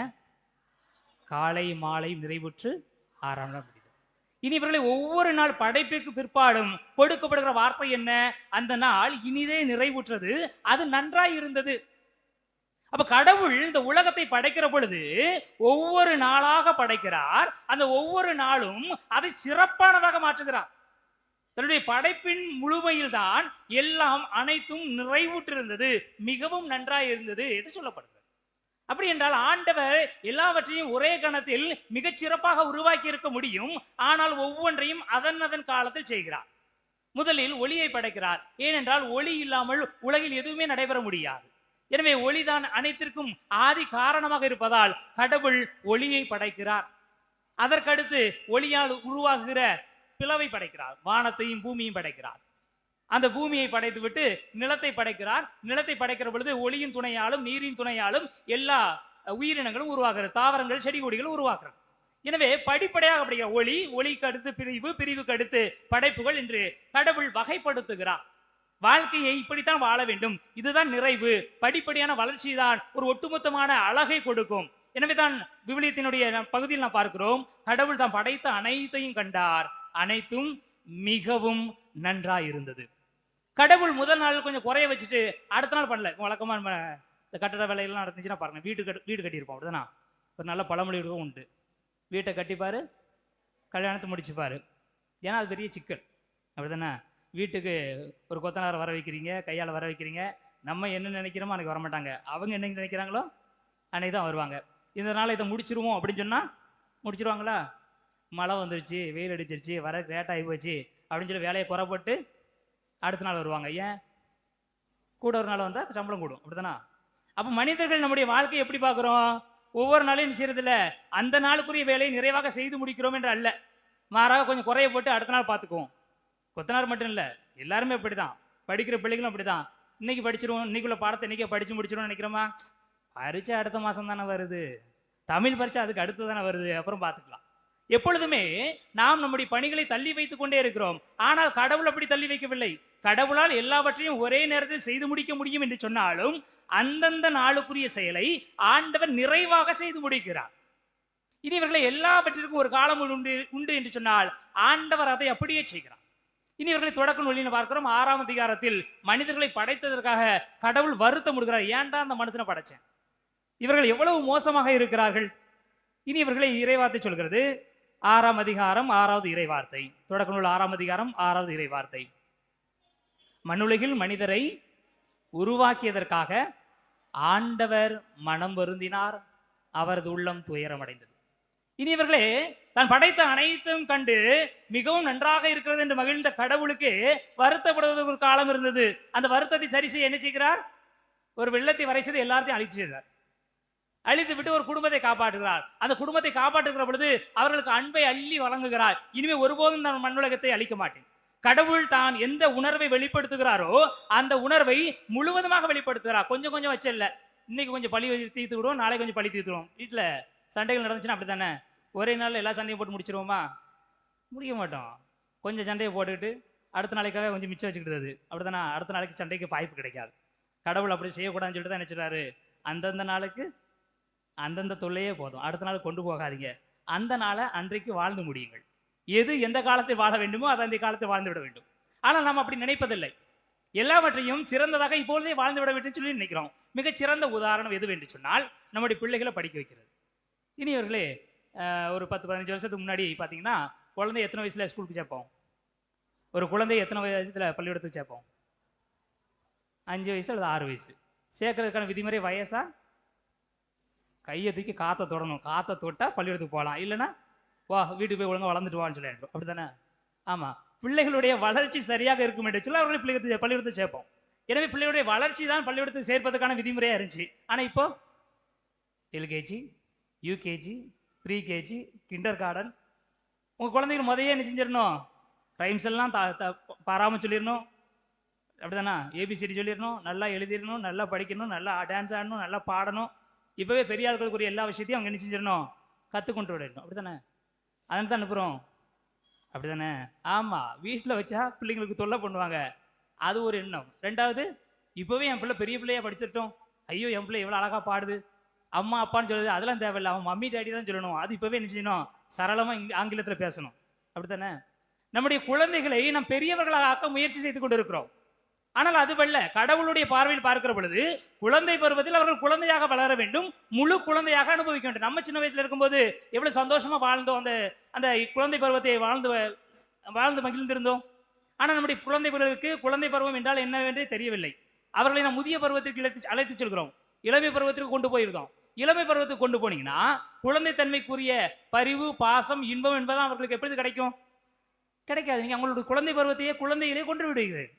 காலை மாலை நிறைவுற்று 6ஆம் நாள் முடிந்தது. இனி இவர்களை ஒவ்வொரு நாள் படைப்புக்கு பிற்பாடும் கொடுக்கப்படுகிற வார்த்தை என்ன? அந்த நாள் இனிதே நிறைவுற்றது, அது நன்றாய் இருந்தது. அப்ப கடவுள் இந்த உலகத்தை படைக்கிற பொழுது ஒவ்வொரு நாளாக படைக்கிறார். அந்த ஒவ்வொரு நாளும் அதை சிறப்பானதாக மாற்றுகிறார். தன்னுடைய படைப்பின் முழுமையில் தான் எல்லாம் அனைத்தும் நிறைவுற்றிருந்தது, மிகவும் நன்றாய் இருந்தது என்று சொல்லப்படுகிறது. அப்படி என்றால் ஆண்டவர் எல்லாவற்றையும் ஒரே கணத்தில் மிகச் சிறப்பாக உருவாக்கி இருக்க முடியும். ஆனால் ஒவ்வொன்றையும் அதன் காலத்தில் செய்கிறார். முதலில் ஒளியை படைக்கிறார். ஏனென்றால் ஒளி இல்லாமல் உலகில் எதுவுமே நடைபெற முடியாது. எனவே ஒளிதான் அனைத்திற்கும் ஆதி காரணமாக இருப்பதால் கடவுள் ஒளியை படைக்கிறார். அதற்கடுத்து ஒளியால் உருவாகுகிற பிளவை படைக்கிறார். வானத்தையும் பூமியையும் படைக்கிறார். அந்த பூமியை படைத்து விட்டு நிலத்தை படைக்கிறார். நிலத்தை படைக்கிற பொழுது ஒளியின் துணையாலும் நீரின் துணையாலும் எல்லா உயிரினங்களும் உருவாகிறது. தாவரங்கள், செடி கொடிகள் உருவாக்குறது. எனவே படிப்படியாக படைக்கிற ஒளிக்கு அடுத்து பிரிவு, பிரிவுக்கு அடுத்து படைப்புகள் என்று கடவுள் வகைப்படுத்துகிறார். வாழ்க்கையை இப்படித்தான் வாழ வேண்டும், இதுதான் நிறைவு. படிப்படியான வளர்ச்சி தான் ஒரு ஒட்டுமொத்தமான அழகை கொடுக்கும். எனவேதான் விவிலியத்தினுடைய பகுதியில் நாம் பார்க்கிறோம், கடவுள் தாம் படைத்த அனைத்தையும் கண்டார், அனைத்தும் மிகவும் நன்றாய் இருந்தது. கடவுள் முதல் நாள் கொஞ்சம் குறைய வச்சுட்டு அடுத்த நாள் பண்ணல. வழக்கமா இந்த கட்டட வேலையெல்லாம் நடந்துச்சுன்னா பாருங்க, வீடு கட்டியிருப்போம். அப்படிதானா? ஒரு நல்ல பழமொழி இருக்கும் உண்டு, வீட்டை கட்டிப்பாரு கல்யாணத்தை முடிச்சுப்பாரு. ஏன்னா அது பெரிய சிக்கல், அப்படிதானே? வீட்டுக்கு ஒரு கொத்தனாரை வர வைக்கிறீங்க, கையால் வர வைக்கிறீங்க. நம்ம என்ன நினைக்கிறோமோ அன்றைக்கி வரமாட்டாங்க, அவங்க என்ன நினைக்கிறாங்களோ அன்றைக்கி தான் வருவாங்க. இந்த நாள் இதை முடிச்சிருவோம் அப்படின்னு சொன்னால் முடிச்சிருவாங்களா? மழை வந்துருச்சு, வெயில் அடிச்சிருச்சு, வர லேட் ஆகி போச்சு அப்படின்னு சொல்லி வேலையை குறைப்பட்டு அடுத்த நாள் வருவாங்க. ஏன்? கூட ஒரு நாள் வந்தால் சம்பளம் கூடும், அப்படிதானா? அப்போ மனிதர்கள் நம்முடைய வாழ்க்கையை எப்படி பார்க்குறோம்? ஒவ்வொரு நாளையும் செய்யறதில்ல, அந்த நாளுக்குரிய வேலையை நிறைவாக செய்து முடிக்கிறோம் என்று அல்ல, மாறாக கொஞ்சம் குறைய போட்டு அடுத்த நாள் பார்த்துக்குவோம். கொத்தனார் மட்டும் இல்லை, எல்லாருமே அப்படிதான். படிக்கிற பிள்ளைகளும் அப்படிதான். இன்னைக்கு படிச்சிருவோம், இன்னைக்குள்ள பாடத்தை இன்னைக்கே படிச்சு முடிச்சிருவோம்னு நினைக்கிறோமா? பரீட்சை அடுத்த மாதம் தானே வருது, தமிழ் பரீட்சை அதுக்கு அடுத்து தானே வருது, அப்புறம் பார்த்துக்கலாம். எப்பொழுதுமே நாம் நம்முடைய பணிகளை தள்ளி வைத்துக் கொண்டே இருக்கிறோம். ஆனால் கடவுள் அப்படி தள்ளி வைக்கவில்லை. கடவுளால் எல்லாவற்றையும் ஒரே நேரத்தில் செய்து முடிக்க முடியும் என்று சொன்னாலும் அந்தந்த நாளுக்குரிய செயலை ஆண்டவர் நிறைவாக செய்து முடிக்கிறார். இனி இவர்களை எல்லாவற்றிற்கும் ஒரு காலம் உண்டு என்று சொன்னால் ஆண்டவர் அதை அப்படியே செய்கிறார். இனி இவர்களை தொடக்க நூலில் பார்க்கிறோம். 6ஆம் அதிகாரத்தில் மனிதர்களை படைத்ததற்காக கடவுள் வருத்தம் கொடுக்கிறார். ஏன்டா அந்த மனுஷனை படைச்சேன், இவர்கள் எவ்வளவு மோசமாக இருக்கிறார்கள். இனி இவர்களை இறைவார்த்தை சொல்கிறது. 6ஆம் அதிகாரம் 6வது இறைவார்த்தை. தொடக்க நூல் 6ஆம் அதிகாரம் 6வது இறைவார்த்தை. மண்ணுலகில் மனிதரை உருவாக்கியதற்காக ஆண்டவர் மனம் வருந்தினார், அவரது உள்ளம் துயரமடைந்தது. இனி இவர்களே தான் படைத்த அனைத்தும் கண்டு மிகவும் நன்றாக இருக்கிறது என்று மகிழ்ந்த கடவுளுக்கு வருத்தப்படுவதற்கு ஒரு காலம் இருந்தது. அந்த வருத்தத்தை சரி செய்ய என்ன செய்கிறார்? ஒரு வெள்ளத்தை வரை செய்து எல்லாத்தையும் அழிச்சிடுறார். அழித்து விட்டு ஒரு குடும்பத்தை காப்பாற்றுகிறார். அந்த குடும்பத்தை காப்பாற்றுகிற பொழுது அவர்களுக்கு அன்பை அள்ளி வழங்குகிறார். இனிமே ஒருபோதும் நான் மண்ணுலகத்தை அழிக்க மாட்டேன். கடவுள் தான் எந்த உணர்வை வெளிப்படுத்துகிறாரோ அந்த உணர்வை முழுவதுமாக வெளிப்படுத்துகிறார். கொஞ்சம் கொஞ்சம் வச்சல்ல, இன்னைக்கு கொஞ்சம் பழி தீர்த்து விடுவோம், நாளைக்கு கொஞ்சம் பழி தீர்த்துடுவோம். வீட்டில் சண்டைகள் நடந்துச்சுன்னா அப்படித்தானே? ஒரே நாள் எல்லா சண்டையும் போட்டு முடிச்சிருவோமா? முடிக்க மாட்டோம். கொஞ்சம் சண்டையை போட்டுக்கிட்டு அடுத்த நாளைக்காக கொஞ்சம் மிச்சம் வச்சுக்கிட்டது, அப்படித்தானே? அடுத்த நாளைக்கு சண்டைக்கு வாய்ப்பு கிடைக்காது. கடவுள் அப்படி செய்யக்கூடாதுன்னு சொல்லிட்டு தான் நினைச்சிடாரு. அந்தந்த நாளுக்கு அந்தந்த தொல்லையே போதும், அடுத்த நாள் கொண்டு போகாதீங்க. அந்த நாளை அன்றைக்கு வாழ்ந்து முடியுங்கள். எது எந்த காலத்தில் வாழ வேண்டுமோ அதை அந்த காலத்தில் வாழ்ந்து விட வேண்டும். ஆனால் நாம் அப்படி நினைப்பதில்லை. எல்லாவற்றையும் சிறந்ததாக இப்பொழுதே வாழ்ந்து விட வேண்டும் சொல்லி நினைக்கிறோம். மிகச் சிறந்த உதாரணம் எது என்று சொன்னால் நம்முடைய பிள்ளைகளை படிக்க வைக்கிறது. இனி இவர்களே ஒரு 10-15 வருஷத்துக்கு முன்னாடி பார்த்தீங்கன்னா குழந்தை எத்தனை வயசுல ஸ்கூலுக்கு சேர்ப்போம்? ஒரு குழந்தை எத்தனை வயசுல பள்ளிக்கூடத்துக்கு சேர்ப்போம்? 5 வயசு அல்லது 6 வயசு. சேர்க்கறதுக்கான விதிமுறை வயசா? கையை தூக்கி காற்றை தொடணும், காற்றை தொட்டா பள்ளிக்கூடத்துக்கு போகலாம், இல்லைன்னா வா வீட்டுக்கு போய் ஒழுங்காக வளர்ந்துட்டு வான்னு சொல்லி அப்படித்தானே? ஆமாம், பிள்ளைகளுடைய வளர்ச்சி சரியாக இருக்கும் என்று சொல்லி அவர்களை பள்ளிக்கூடத்தை சேர்ப்போம். எனவே பிள்ளைகளுடைய வளர்ச்சி தான் பள்ளிக்கூடத்துக்கு சேர்ப்பதற்கான விதிமுறையாக இருந்துச்சு. ஆனால் இப்போ LKG, UKG, pre-KG, kinder garden. உங்கள் குழந்தைகள் முதையே என்ன செஞ்சிடணும்? ரைம்ஸ் எல்லாம் பாராமல் சொல்லிடணும், அப்படிதானா? ஏபிசிடி சொல்லிடணும், நல்லா எழுதிடணும், நல்லா படிக்கணும், நல்லா டான்ஸ் ஆடணும், நல்லா பாடணும். இப்போவே பெரிய ஆட்களுக்குரிய எல்லா விஷயத்தையும் அவங்க என்ன செஞ்சிடணும்? கற்றுக்கொண்டு விடணும், அப்படித்தானே? அதனால தான் அனுப்புகிறோம், அப்படிதானே? ஆமாம், வீட்டில் வச்சா பிள்ளைங்களுக்கு தொல்லை பண்ணுவாங்க, அது ஒரு எண்ணம். ரெண்டாவது, இப்போவே என் பிள்ளை பெரிய பிள்ளையா படிச்சிட்டோம், ஐயோ என் பிள்ளை எவ்வளோ அழகாக பாடுது, அம்மா அப்பான்னு சொல்லுது, அதெல்லாம் தேவையில்லை, அவன் மம்மி டேடி தான் சொல்லணும். அது இப்போவே என்ன செய்யணும்? சரளமாக ஆங்கிலத்தில் பேசணும், அப்படித்தானே? நம்முடைய குழந்தைகளை நாம் பெரியவர்களாக ஆக்க முயற்சி செய்து கொண்டு இருக்கிறோம். ஆனால் அதுவல்ல, கடவுளுடைய பார்வையில் பார்க்கிற பொழுது குழந்தை பருவத்தில் அவர்கள் குழந்தையாக வளர வேண்டும், முழு குழந்தையாக அனுபவிக்க வேண்டும். நம்ம சின்ன வயசுல இருக்கும்போது எவ்வளவு சந்தோஷமா வாழ்ந்தோம், அந்த அந்த குழந்தை பருவத்தை வாழ்ந்து மகிழ்ந்திருந்தோம். ஆனால் நம்முடைய குழந்தைகளுக்கு குழந்தை பருவம் என்றால் என்னவென்றே தெரியவில்லை. அவர்களை நாம் முதிய பருவத்திற்கு அழைத்து செல்கிறோம், இளமை பருவத்திற்கு கொண்டு போயிருந்தோம். இளமை பருவத்துக்கு கொண்டு போனீங்கன்னா குழந்தைத்தன்மைக்குரிய பரிவு, பாசம், இன்பம் என்பதுதான் அவர்களுக்கு எப்படி கிடைக்கும்? கிடைக்காது. நீங்க அவங்களுடைய குழந்தை பருவத்தையே குழந்தைகளே கொண்டு விடுகிறீர்கள்.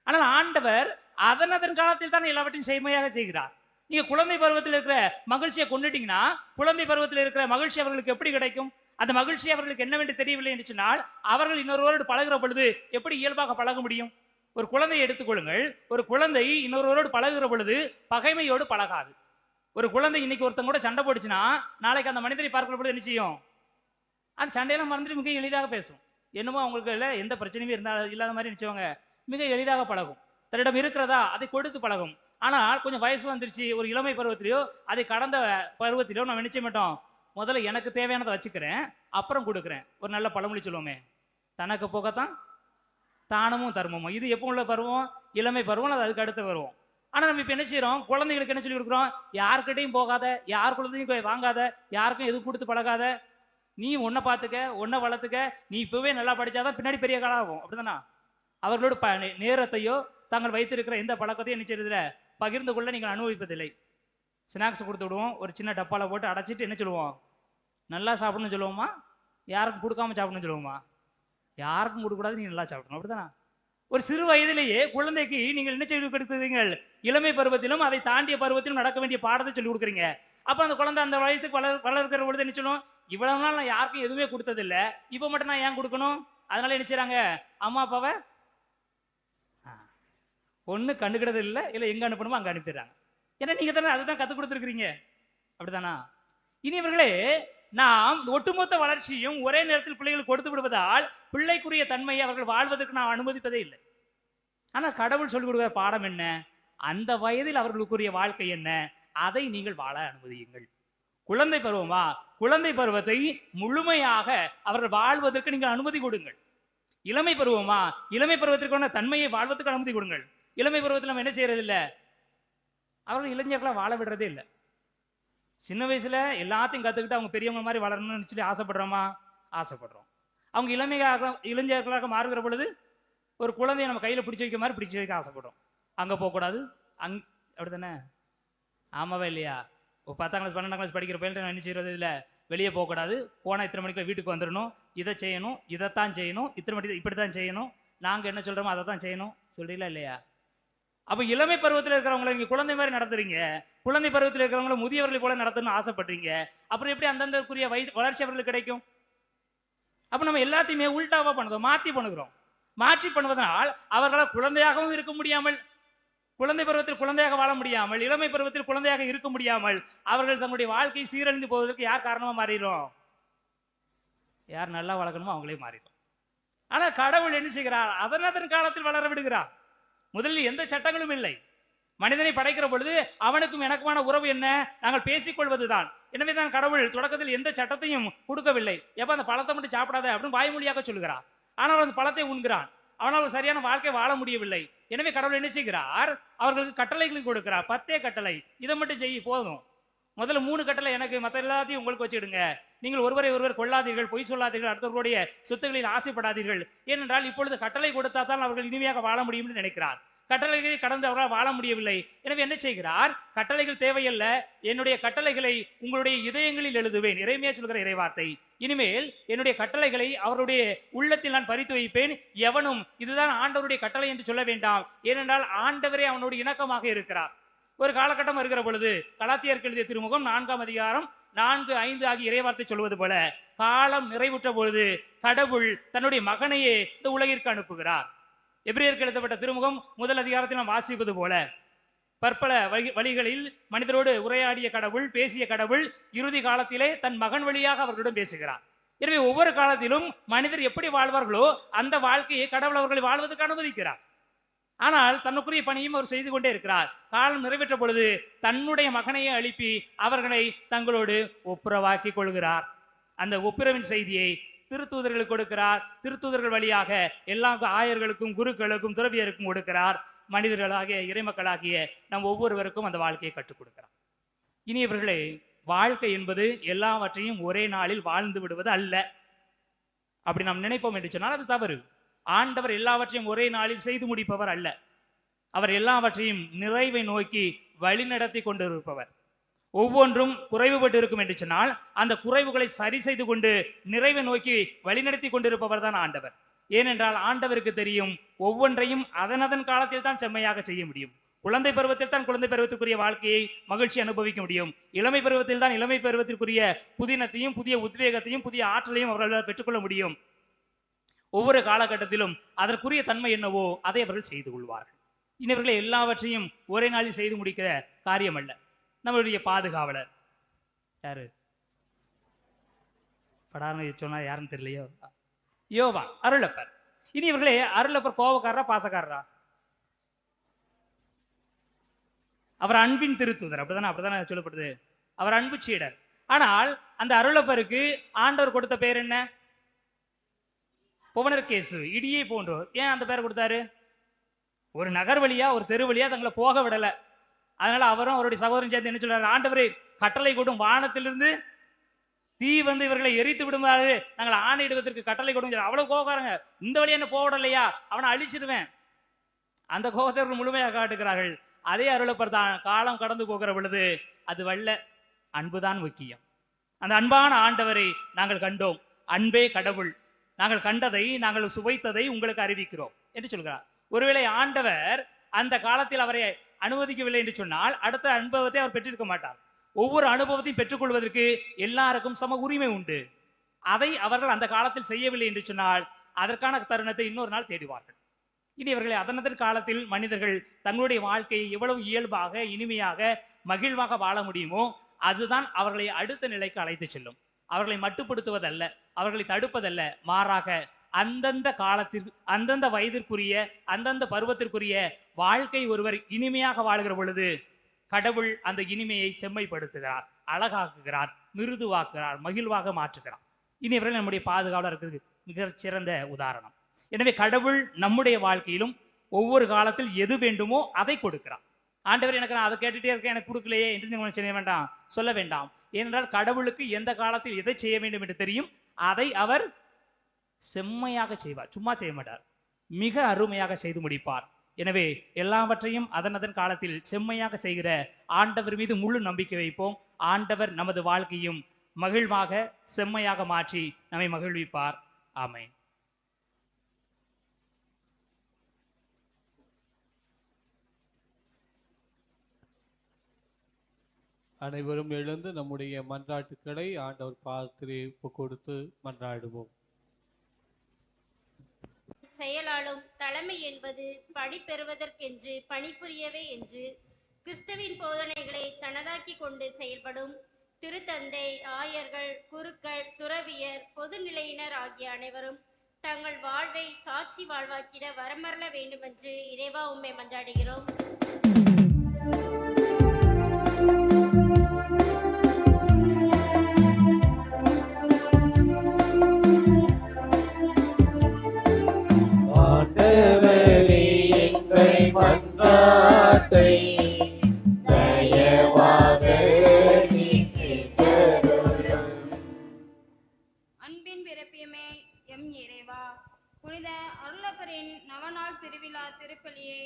ஆனால் ஆண்டவர் அதன் காலத்தில் தான் எல்லாவற்றையும் செய்மையாக செய்கிறார். நீங்க குழந்தை பருவத்தில் இருக்கிற மகிழ்ச்சியை கொண்டுட்டீங்கன்னா குழந்தை பருவத்தில் இருக்கிற மகிழ்ச்சி அவர்களுக்கு எப்படி கிடைக்கும்? அந்த மகிழ்ச்சி அவர்களுக்கு என்னவென்று தெரியவில்லை என்று சொன்னால் அவர்கள் இன்னொருவரோடு பழகுற பொழுது எப்படி இயல்பாக பழக முடியும்? ஒரு குழந்தையை எடுத்துக்கொள்ளுங்கள். ஒரு குழந்தை இன்னொருவரோடு பழகுற பொழுது பகைமையோடு பழகாது. ஒரு குழந்தை இன்னைக்கு ஒருத்தங்க கூட சண்டை போடுச்சுன்னா நாளைக்கு அந்த மனிதரை பார்க்கிற பொழுது என்ன செய்யும்? அந்த சண்டையெல்லாம் மறந்துட்டு மிக எளிதாக பேசும். என்னமோ அவங்களுக்கு எந்த பிரச்சனையுமே இல்லாத மாதிரி நினைச்சவங்க மிக எளிதாக பழகும். தன்னிடம் இருக்கிறதா அதை கொடுத்து பழகும். ஆனால் கொஞ்சம் வயசு வந்துருச்சு, ஒரு இளமை பருவத்திலேயோ அதை கடந்த பருவத்திலோ நம்ம நினைச்ச மாட்டோம், முதல்ல எனக்கு தேவையானதை வச்சுக்கிறேன் அப்புறம் கொடுக்குறேன். ஒரு நல்ல பழமொழி சொல்லுவோமே, தனக்கு போகத்தான் தானமும் தர்மமும். இது எப்போ உள்ள பருவம்? இளமை பருவம், அதுக்கு அடுத்த பருவம். ஆனா நம்ம இப்ப என்ன செய்யறோம்? குழந்தைகளுக்கு என்ன சொல்லி கொடுக்குறோம்? யாருக்கிட்டையும் போகாத, யார் குழந்தையும் வாங்காத, யாருக்கும் எது கொடுத்து பழகாத, நீ உன்னை பார்த்துக்க, உன்னை வளர்த்துக்க, நீ இப்பவே நல்லா படிச்சாதான் பின்னாடி பெரிய காலம் ஆகும். அப்படிதானா? அவர்களோட நேரத்தையோ தாங்கள் வைத்திருக்கிற எந்த பழக்கத்தையும் என்ன செய்யறதில்ல, பகிர்ந்து கொள்ள நீங்கள் அனுபவிப்பதில்லை. ஸ்நாக்ஸ் கொடுத்து விடுவோம், ஒரு சின்ன டப்பால போட்டு அடைச்சிட்டு என்ன சொல்லுவோம்? நல்லா சாப்பிடணும்னு சொல்லுவோமா? யாருக்கும் கொடுக்காம சாப்பிடணும்னு சொல்லுவோமா? யாருக்கும் கொடுக்கூடாது, நீ நல்லா சாப்பிடணும். அப்படிதானா? ஒரு சிறு வயதிலேயே குழந்தைக்கு நீங்கள் என்ன சொல்லி கொடுக்குறீங்க? இளமை பருவத்திலும் அதை தாண்டிய பருவத்திலும் நடக்க வேண்டிய பாடத்தை சொல்லி கொடுக்குறீங்க. அப்ப அந்த குழந்தை அந்த வயசுக்கு வளர்க்கிற பொழுது என்ன சொல்லும்? இவ்வளவு நாள் நான் யாருக்கும் எதுவுமே கொடுத்தது இல்லை, இப்ப மட்டும் நான் ஏன் கொடுக்கணும்? அதனால என்ன செய்றாங்க? அம்மா அப்பாவை ஒண்ணு கண்டுக்கிறது இல்லை, இல்ல எங்க அனுப்பணுமோ அங்க அனுப்பிடுறாங்க. ஏன்னா நீங்க தானே அதை தான் கத்துக் கொடுத்துருக்கீங்க. அப்படித்தானா? இனியவர்களே, நாம் ஒட்டுமொத்த வளர்ச்சியும் ஒரே நேரத்தில் பிள்ளைகளுக்கு கொடுத்து விடுவதால் பிள்ளைக்குரிய தன்மையை அவர்கள் வாழ்வதற்கு நாம் அனுமதிப்பதே இல்லை. ஆனா கடவுள் சொல்லிக் கொடுக்கிற பாடம் என்ன? அந்த வயதில் அவர்களுக்குரிய வாழ்க்கை என்ன, அதை நீங்கள் வாழ அனுமதியுங்கள். குழந்தை பருவமா? குழந்தை பருவத்தை முழுமையாக அவர்கள் வாழ்வதற்கு நீங்கள் அனுமதி கொடுங்கள். இளமை பருவமா? இளமை பருவத்திற்கான தன்மையை வாழ்வதற்கு அனுமதி கொடுங்கள். இளமை பருவத்தில் நம்ம என்ன செய்யறது இல்லை? அவர்கள் இளைஞர்களை வாழ விடுறதே இல்லை. சின்ன வயசுல எல்லாத்தையும் கத்துக்கிட்டு அவங்க பெரியவங்க மாதிரி வளரணும்னு சொல்லி ஆசைப்படுறோமா? ஆசைப்படுறோம். அவங்க இளைஞர்களாக மாறுகிற பொழுது ஒரு குழந்தைய நம்ம கையில பிடிச்சு வைக்க மாதிரி பிடிச்சு வைக்க ஆசைப்படுறோம். அங்க போகக்கூடாது, அப்படித்தானே? ஆமாவா இல்லையா? 10ஆம் கிளாஸ் 12ஆம் கிளாஸ் படிக்கிற பையன் என்ன செய்யறது இல்லை? வெளியே போகக்கூடாது, போனா இத்தனை மணிக்கு வீட்டுக்கு வந்துடணும், இதை செய்யணும், இதைத்தான் செய்யணும், இத்தனை மணிக்கு இப்படித்தான் செய்யணும், நாங்க என்ன சொல்றோமோ அதை தான் செய்யணும் சொல்றீங்களா இல்லையா? அப்ப இளமை பருவத்தில் இருக்கிறவங்களை நீங்க குழந்தை மாதிரி நடத்துறீங்க, குழந்தை பருவத்தில் இருக்கிறவங்களை முதியவர்களை போல நடத்தணும்னு ஆசைப்படுறீங்க. அப்புறம் எப்படி அந்தந்தக்குரிய வளர்ச்சி அவர்களுக்கு கிடைக்கும்? அப்ப நம்ம எல்லாத்தையுமே உள்டாவா பண்ணுறோம், மாற்றி பண்ணுகிறோம். மாற்றி பண்ணுவதனால் அவர்களால் குழந்தையாகவும் இருக்க முடியாமல், குழந்தை பருவத்தில் குழந்தையாக வாழ முடியாமல், இளமை பருவத்தில் குழந்தையாக இருக்க முடியாமல் அவர்கள் தங்களுடைய வாழ்க்கை சீரழிந்து போவதற்கு யார் காரணமா மாறிடும்? யார் நல்லா வளர்க்கணுமோ அவங்களே மாறிடும். ஆனா கடவுள் என்ன செய்கிறார்? அதன் காலத்தில் வளர விடுகிறார். முதலில் எந்த சட்டங்களும் இல்லை. மனிதனை படைக்கிற பொழுது அவனுக்கும் எனக்குமான உறவு என்ன? நாங்கள் பேசிக்கொள்வதுதான். எனவேதான் கடவுள் தொடக்கத்தில் எந்த சட்டத்தையும் கொடுக்கவில்லை. எப்ப அந்த பழத்தை மட்டும் சாப்பிடாத அப்படின்னு வாய்மொழியாக சொல்கிறார். ஆனால் அந்த பழத்தை உண்கிறான். அவனால் சரியான வாழ்க்கை வாழ முடியவில்லை. எனவே கடவுள் என்ன செய்கிறார்? அவர்களுக்கு கட்டளைகளை கொடுக்கிறார். 10 கட்டளை, இதை மட்டும் செய்ய போதும். முதல்ல 3 கட்டளை எனக்கு, மற்ற எல்லாத்தையும் உங்களுக்கு வச்சுடுங்க. நீங்கள் ஒருவரை ஒருவர் கொள்ளாதீர்கள், பொய் சொல்லாதீர்கள், அடுத்தவர்களுடைய சொத்துக்களில் ஆசைப்படாதீர்கள். ஏனென்றால் இப்பொழுது கட்டளை கொடுத்தா தான் அவர்கள் இனிமையாக வாழ முடியும் என்று நினைக்கிறார். கட்டளைகளை கடந்து அவரால் வாழ முடியவில்லை. எனவே என்ன செய்கிறார்? கட்டளைகள் தேவையல்ல, என்னுடைய கட்டளைகளை உங்களுடைய இதயங்களில் எழுதுவேன். இறைமையா சொல்கிற இறைவார்த்தை. இனிமேல் என்னுடைய கட்டளைகளை அவருடைய உள்ளத்தில் நான் பறித்து வைப்பேன். எவனும் இதுதான் ஆண்டவருடைய கட்டளை என்று சொல்ல வேண்டாம். ஏனென்றால் ஆண்டவரே அவனோடு இணக்கமாக இருக்கிறார். ஒரு காலகட்டம் இருக்கிற பொழுது கலாத்தியருக்கு எழுதிய திருமுகம் 4ஆம் அதிகாரம் 4, 5 ஆகிய இறைவார்த்தை சொல்வது போல, காலம் நிறைவுற்ற பொழுது கடவுள் தன்னுடைய மகனையே இந்த உலகிற்கு அனுப்புகிறார். எபிரேயருக்கு எழுதப்பட்ட திருமுகம் 1 அதிகாரத்தில் நாம் வாசிப்பது போல, பற்பல வழிகளில் மனிதரோடு உரையாடிய கடவுள், பேசிய கடவுள் இறுதி காலத்திலே தன் மகன் வழியாக அவர்களிடம் பேசுகிறார். எனவே ஒவ்வொரு காலத்திலும் மனிதர் எப்படி வாழ்வார்களோ அந்த வாழ்க்கையை கடவுள் அவர்களை வாழ்வதற்கு அனுமதிக்கிறார். ஆனால் தன்னுக்குரிய பணியும் அவர் செய்து கொண்டே இருக்கிறார். காலம் நிறைவேற்ற பொழுது தன்னுடைய மகனையே அனுப்பி அவர்களை தங்களோடு ஒப்புரவாக்கி கொள்கிறார். அந்த ஒப்புரவின் செய்தியை திருத்தூதர்களுக்கு கொடுக்கிறார். திருத்தூதர்கள் வழியாக எல்லா ஆயர்களுக்கும், குருக்களுக்கும், துறவியருக்கும் கொடுக்கிறார். மனிதர்களாகிய இறைமக்களாகிய நம் ஒவ்வொருவருக்கும் அந்த வாழ்க்கையை கற்றுக் கொடுக்கிறார். இனியவர்களே, வாழ்க்கை என்பது எல்லாவற்றையும் ஒரே நாளில் வாழ்ந்து விடுவது அல்ல. அப்படி நாம் நினைப்போம் என்று சொன்னால் அது தவறு. ஆண்டவர் எல்லாவற்றையும் ஒரே நாளில் செய்து முடிப்பவர் அல்ல. அவர் எல்லாவற்றையும் நிறைவை நோக்கி வழிநடத்தி கொண்டிருப்பவர். ஒவ்வொன்றும் குறைவுபட்டு இருக்கும் என்று சொன்னால் அந்த குறைவுகளை சரி செய்து கொண்டு நிறைவை நோக்கி வழிநடத்தி கொண்டிருப்பவர் தான் ஆண்டவர். ஏனென்றால் ஆண்டவருக்கு தெரியும், ஒவ்வொன்றையும் அதன் காலத்தில் தான் செம்மையாக செய்ய முடியும். குழந்தை பருவத்தில் தான் குழந்தை பருவத்திற்குரிய வாழ்க்கையை மகிழ்ச்சி அனுபவிக்க முடியும். இளமை பருவத்தில் தான் இளமை பருவத்திற்குரிய புதினத்தையும் புதிய உத்வேகத்தையும் புதிய ஆற்றலையும் அவர்களால் பெற்றுக்கொள்ள முடியும். ஒவ்வொரு காலகட்டத்திலும் அதற்குரிய தன்மை என்னவோ அதை அவர்கள் செய்து கொள்வார்கள். இவர்களை எல்லாவற்றையும் ஒரே நாளில் செய்து முடிக்கிற காரியம் அல்ல. நம்மளுடைய பாதுகாவலர் யாரு? படாரணை சொன்னா யாருன்னு தெரியலையோ, யோவா, அருளப்பர். இனி இவர்களே, அருளப்பர் கோபக்காரரா பாசக்காரரா? அவர் அன்பின் திருத்தூதர். அப்படிதானே சொல்லப்படுது. அவர் அன்பு சீடர். ஆனால் அந்த அருளப்பருக்கு ஆண்டவர் கொடுத்த பேர் என்ன? புவனர்கேசு, இடியை போன்றோர். ஏன் அந்த பேரை கொடுத்தாரு? ஒரு நகர் வழியா ஒரு தெரு வழியா தங்களை போக விடல. அதனால அவரும் அவருடைய சகோதரன் சேர்ந்து என்ன சொல்றாரு, ஆண்டவரே கட்டளை கொடும், வானத்திலிருந்து தீ வந்து இவர்களை எரித்து விடுமாறு நாங்கள் ஆணையிடுவதற்கு கட்டளை கொடுங்க. அவ்வளவு கோபக்காரங்க, இந்த வழியா என்ன போக விடலையா, அவனை அழிச்சிடுவேன். அந்த கோபத்தை முழுமையாக காட்டுகிறார்கள். அதே அருளப்பர்தான் காலம் கடந்து போகிற பொழுது அது வல்ல அன்புதான் முக்கியம். அந்த அன்பான ஆண்டவரை நாங்கள் கண்டோம், அன்பே கடவுள், நாங்கள் கண்டதை நாங்கள் சுவைத்ததை உங்களுக்கு அறிவிக்கிறோம் என்று சொல்கிறார். ஒருவேளை ஆண்டவர் அந்த காலத்தில் அவரை அனுமதிக்கவில்லை என்று சொன்னால் அடுத்த அனுபவத்தை அவர் பெற்றிருக்க மாட்டார். ஒவ்வொரு அனுபவத்தையும் பெற்றுக்கொள்வதற்கு எல்லாருக்கும் சம உரிமை உண்டு. அதை அவர்கள் அந்த காலத்தில் செய்யவில்லை என்று சொன்னால் அதற்கான தருணத்தை இன்னொரு நாள் தேடுவார்கள். இனி இவர்களை அதனதன் காலத்தில் மனிதர்கள் தங்களுடைய வாழ்க்கையை எவ்வளவு இயல்பாக இனிமையாக மகிழ்வாக வாழ முடியுமோ அதுதான் அவர்களை அடுத்த நிலைக்கு அழைத்து செல்லும். அவர்களை மட்டுப்படுத்துவதல்ல, அவர்களை தடுப்பதல்ல, மாறாக அந்தந்த காலத்திற்கு அந்தந்த வயதிற்குரிய அந்தந்த பருவத்திற்குரிய வாழ்க்கை ஒருவர் இனிமையாக வாழ்கிற பொழுது கடவுள் அந்த இனிமையை செம்மைப்படுத்துகிறார், அழகாக்குகிறார், மிருதுவாக்குகிறார், மகிழ்வாக மாற்றுகிறார். இனி இவர்கள் நம்முடைய பாதுகாவலருக்கு மிகச் சிறந்த உதாரணம். எனவே கடவுள் நம்முடைய வாழ்க்கையிலும் ஒவ்வொரு காலத்தில் எது வேண்டுமோ அதை கொடுக்கிறார். ஆண்டவர் எனக்கு நான் அதை கேட்டுட்டே இருக்கேன், எனக்கு கொடுக்கலையே என்று நீங்கள் செய்ய வேண்டாம், சொல்ல வேண்டாம். ஏனென்றால் கடவுளுக்கு எந்த காலத்தில் எதை செய்ய வேண்டும் என்று தெரியும். அதை அவர் செம்மையாக செய்வார், சும்மா செய்ய மாட்டார், மிக அருமையாக செய்து முடிப்பார். எனவே எல்லாவற்றையும் அதன் காலத்தில் செம்மையாக செய்கிற ஆண்டவர் மீது முழு நம்பிக்கை வைப்போம். ஆண்டவர் நமது வாழ்க்கையும் மகிழ்வாக செம்மையாக மாற்றி நம்மை மகிழ்விப்பார். ஆமென். அனைவரும் எழுந்து நம்முடைய மன்றாட்டுக்களை ஆண்டவர் பாதத்திலே கொடுத்து மன்றாடுவோம். செயலாலும் தலைமை என்பது பணி பெறுவதற்கென்று பணிபுரியவே என்று கிறிஸ்துவின் போதனைகளை தனதாக்கி கொண்டு செயல்படும் திருத்தந்தை, ஆயர்கள், குருக்கள், துறவியர், பொதுநிலையினர் ஆகிய அனைவரும் தங்கள் வாழ்வை சாட்சி வாழ்வாக்கிட வரமரல வேண்டுமென்று இறைவா உம்மை மன்றாடுகிறோம். ஆண்டவரே எங்கள் மன்றாட்டை தயவாக கேட்டருளும். அன்பின் பிறப்பியமே எம் இறைவா, புனித அருளப்பரின் நவநாள் திருவிழா திருப்பலியை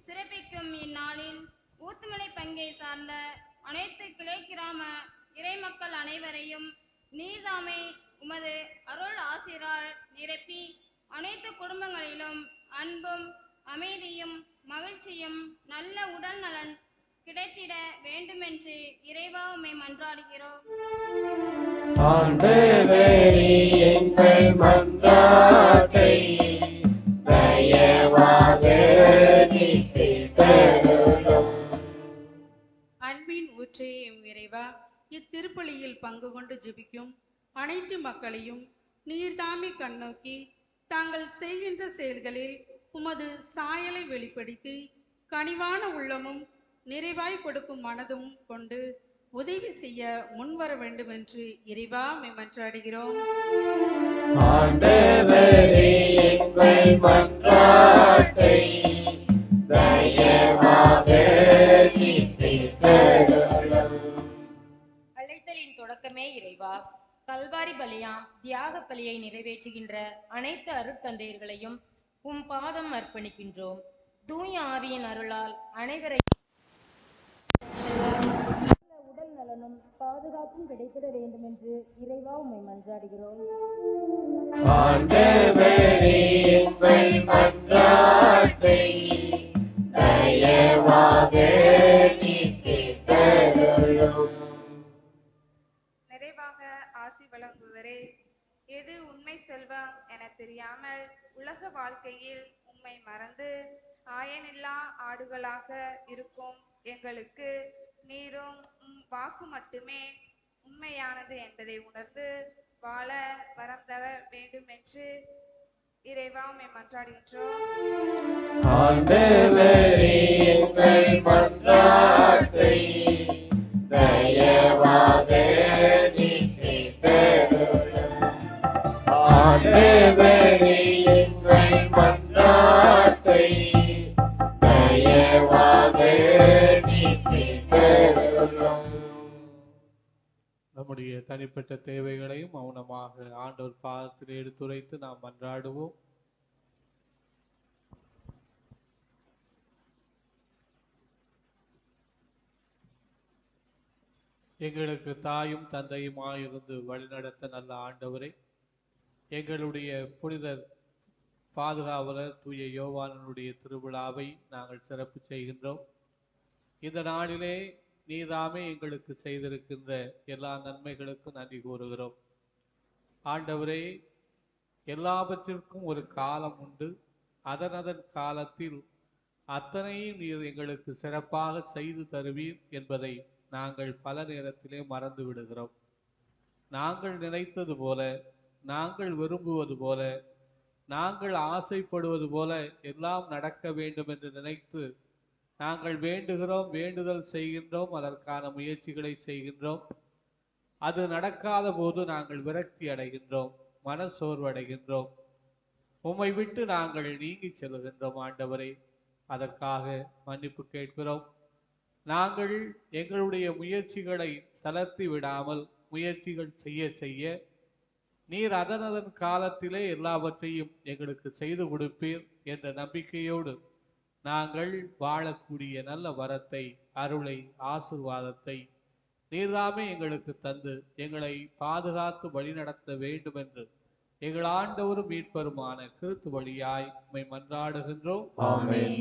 சிறப்பிக்கும் இந்நாளில் ஊத்துமலை பங்கை சார்ந்த அனைத்து கிளை கிராம இறைமக்கள் அனைவரையும் நீர்தாமை உமது அருள் ஆசிரால் நிரப்பி அனைத்து குடும்பங்களிலும் அன்பும் அமைதியும் மகிழ்ச்சியும் நல்ல உடல் நலன் கிடைத்திட வேண்டுமென்று இறைவா உம்மை மன்றாடுகிறோம். ஆண்டவரே எங்கள் மன்றாட்டை தயவாக கேட்டருளும். அன்பின் ஊற்றே எம் இறைவா, இத்திருப்பலியில் பங்கு கொண்டு ஜெபிக்கும் அனைத்து மக்களையும் நீர்தாமே கண்ணோக்கி தாங்கள் செய்கின்ற செயல்களில் உமது சாயலை வெளிப்படுத்தி கனிவான உள்ளமும் நிறைவாய் கொடுக்கும் மனதும் கொண்டு உதவி செய்ய முன்வர வேண்டும் என்று இறைவா உம்மை மன்றாடுகிறோம். ஆண்டவரே எங்கள் மன்றாட்டை தயவாக கேட்டருளும். அழைத்தலின் தொடக்கமே இறைவா, கல்வாரி பலியாம் தியாக பலியை நிறைவேற்றுகின்ற அனைத்து அருட்தந்தையர்களையும் உம் பாதம் அர்ப்பணிக்கின்றோம். தூய ஆவியின் அருளால் அனைவரை உடல் நலனும் பாதுகாப்பும் கிடைத்திட வேண்டும் என்று இறைவா உம்மை மன்றாடுகிறோம். ஆண்டவரே எங்கள் மன்றாட்டை தயவாக கேட்டருளும். நிறைவாக ஆசி வழங்குவரே, எது உண்மை செல்வம் என தெரியாமல் உலக வாழ்க்கையில் உம்மை மறந்து ஆயனில்லா ஆடுகளாக இருக்கும் எங்களுக்கு நீரும் வாக்கு மட்டுமே உண்மையானது என்பதை உணர்ந்து வாழ வரம் தர வேண்டும் என்று இறைவா உம்மை மன்றாடுகின்றோம். ஆண்டவரே எங்கள் மன்றாட்டை தயவாக கேட்டருளும். ஆண்டவரே எங்கள் மன்றாட்டை எங்கள் தனிப்பட்ட தேவைகளையும் மௌனமாக ஆண்டவர் பாதத்தில் எடுத்துரைத்து நாம் மன்றாடுவோம். எங்களுக்கு தாயும் தந்தையுமாயிருந்து வழிநடத்த நல்ல ஆண்டவரை, எங்களுடைய புனித பாதுகாவலர் தூய யோவானனுடைய திருவிழாவை நாங்கள் சிறப்பு செய்கின்றோம். இந்த நாளிலே நீதாமே எங்களுக்கு செய்திருக்கின்ற எல்லா நன்மைகளுக்கும் நன்றி கூறுகிறோம். ஆண்டவரே, எல்லாவற்றிற்கும் ஒரு காலம் உண்டு. அதன் காலத்தில் அத்தனையும் நீர் எங்களுக்கு சிறப்பாக செய்து தருவீர் என்பதை நாங்கள் பல நேரத்திலே மறந்து விடுகிறோம். நாங்கள் நினைத்தது போல, நாங்கள் விரும்புவது போல, நாங்கள் ஆசைப்படுவது போல எல்லாம் நடக்க வேண்டும் என்று நினைத்து நாங்கள் வேண்டுகிறோம், வேண்டுதல் செய்கின்றோம், அதற்கான முயற்சிகளை செய்கின்றோம். அது நடக்காத போது நாங்கள் விரக்தி அடைகின்றோம், மனசோர்வடைகின்றோம், உம்மை விட்டு நாங்கள் நீங்கி செல்கின்றோம். ஆண்டவரே, அதற்காக மன்னிப்பு கேட்கிறோம். நாங்கள் எங்களுடைய முயற்சிகளை தளர்த்தி விடாமல் முயற்சிகள் செய்ய செய்ய நீர் அதன் காலத்திலே எல்லாவற்றையும் எங்களுக்கு செய்து கொடுப்பீர் என்ற நம்பிக்கையோடு நாங்கள் வாழக்கூடிய நல்ல வரத்தை, அருளை, ஆசீர்வாதத்தை நீர்தாமே எங்களுக்கு தந்து எங்களை பாதுகாத்து வழிநடத்த வேண்டும் என்று எங்கள் ஆண்டவரும் மீட்பருமான கிறிஸ்து வழியாய் உம்மை மன்றாடுகின்றோம். ஆமென்.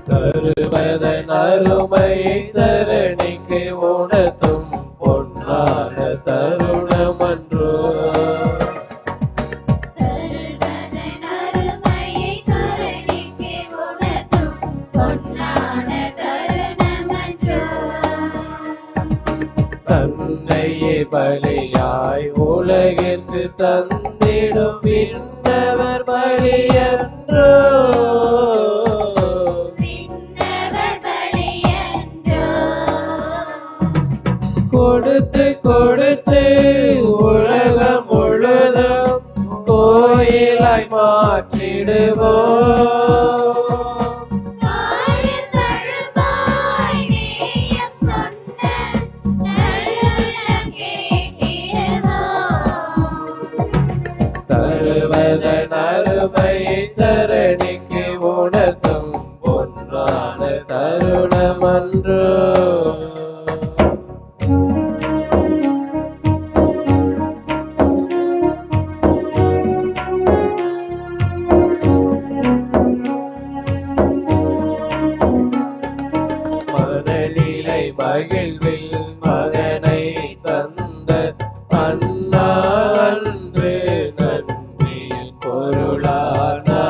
தருவதன் அருமையை தரணிக்கு உணர்த்தும் பொன்னான தருணமன்றோ. தருவதன் அருமையை தரணிக்கு உணர்த்தும் பொன்னான தருணமன்றோ. தன்னையே பலியாய் உலகிற்கு தந்திடும் விண்ணவர் பலியன்றோ. கொடுத்து கொடுத்து உலகம் முழுதும் கோயிலாய் மாற்றிடுவோம். தருவதன் அருமையை தரணிக்கு உணர்த்தும் பொன்னான தருணமன்றோ. மணலிலை மகிழ்வில் மகனை தந்த அண்ணா அன்று நன்றியின் பொருளானார்.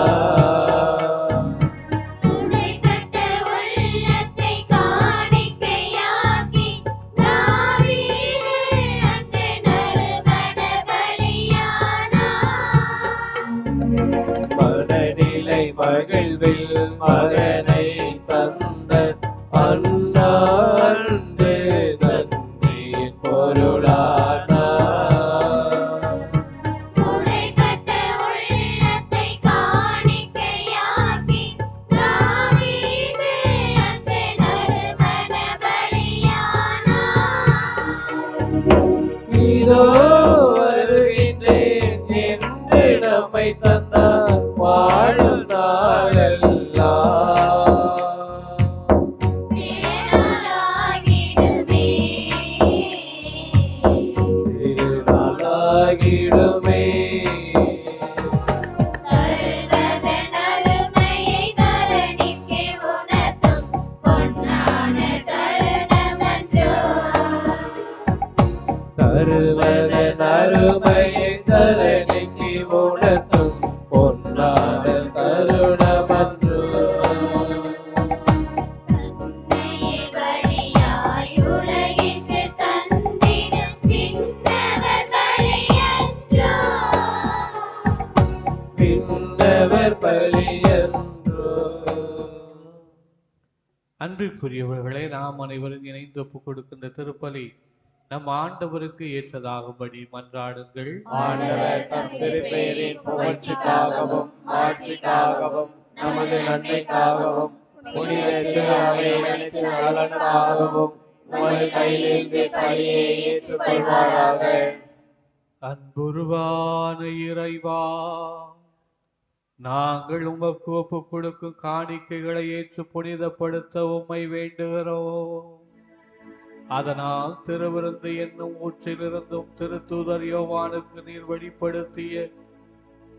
மனநிலை மகிழ்வில் மகனை தந்த அண்ணா அன்று நன்றியின் பொருளானார். இதோ வருகின்றேன் என்று நம்மை தந்தார் வாழும் நாளெல்லாம். திருநாளாகிடுமே. தருவதன் அருமையை தரணிக்கு உணர்த்தும் பொன்னான தருணமன்றோ. பின்னவர் பலியன்றோ. அன்பிற்குரியவர்களே, நாம் அனைவரும் இணைந்து ஒப்புக் கொடுக்கின்ற திருப்பலி நம் ஆண்டவருக்கு ஏற்றதாகும்படி மன்றாடுங்கள். ஆண்டவர் தம் திருப்பெயரின் புகழ்ச்சிக்காகவும் மாட்சிக்காகவும் நமது நன்மைக்காகவும் புனித திரு அவையனைத்து நலனுக்காகவும் உமது கையிலிருந்து பணியை ஏற்றுக்கொள்வாராக. அன்புருவான இறைவா, நாங்கள் உமக்கு ஒப்புக் கொடுக்கும் காணிக்கைகளை ஏற்று புனிதப்படுத்த உம்மை வேண்டுகிறோம். அதனால் திருவிருந்து என்னும் ஊற்றிலிருந்தும் திருத்தூதர் யோவானுக்கு நீர் வெளிப்படுத்திய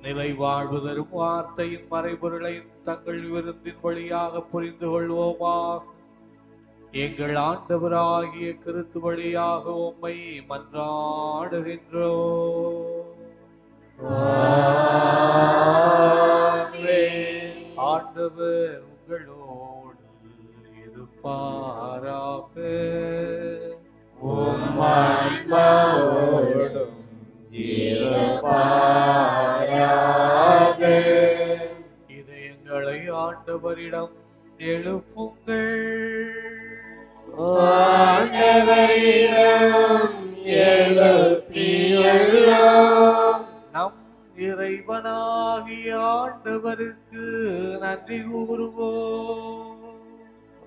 நிலை வாழ்வு தரும் வார்த்தையின் மறைபொருளை தங்கள் விருந்தின் வழியாக புரிந்து கொள்வோமாக. எங்கள் ஆண்டவராகிய கிறிஸ்து வழியாக உம்மை மன்றாடுகின்றோம். ஆண்டவர் உங்களோடு இருப்பாராக. உம் ஆன்மாவோடும் இருப்பாராக. இதயங்களை ஆண்டவரிடம் எழுப்புங்கள். ஆண்டவரிடம் எழுப்பியுள்ளோம். நம் இறைவனாகிய ஆண்டவருக்கு நன்றி கூறுவோம்.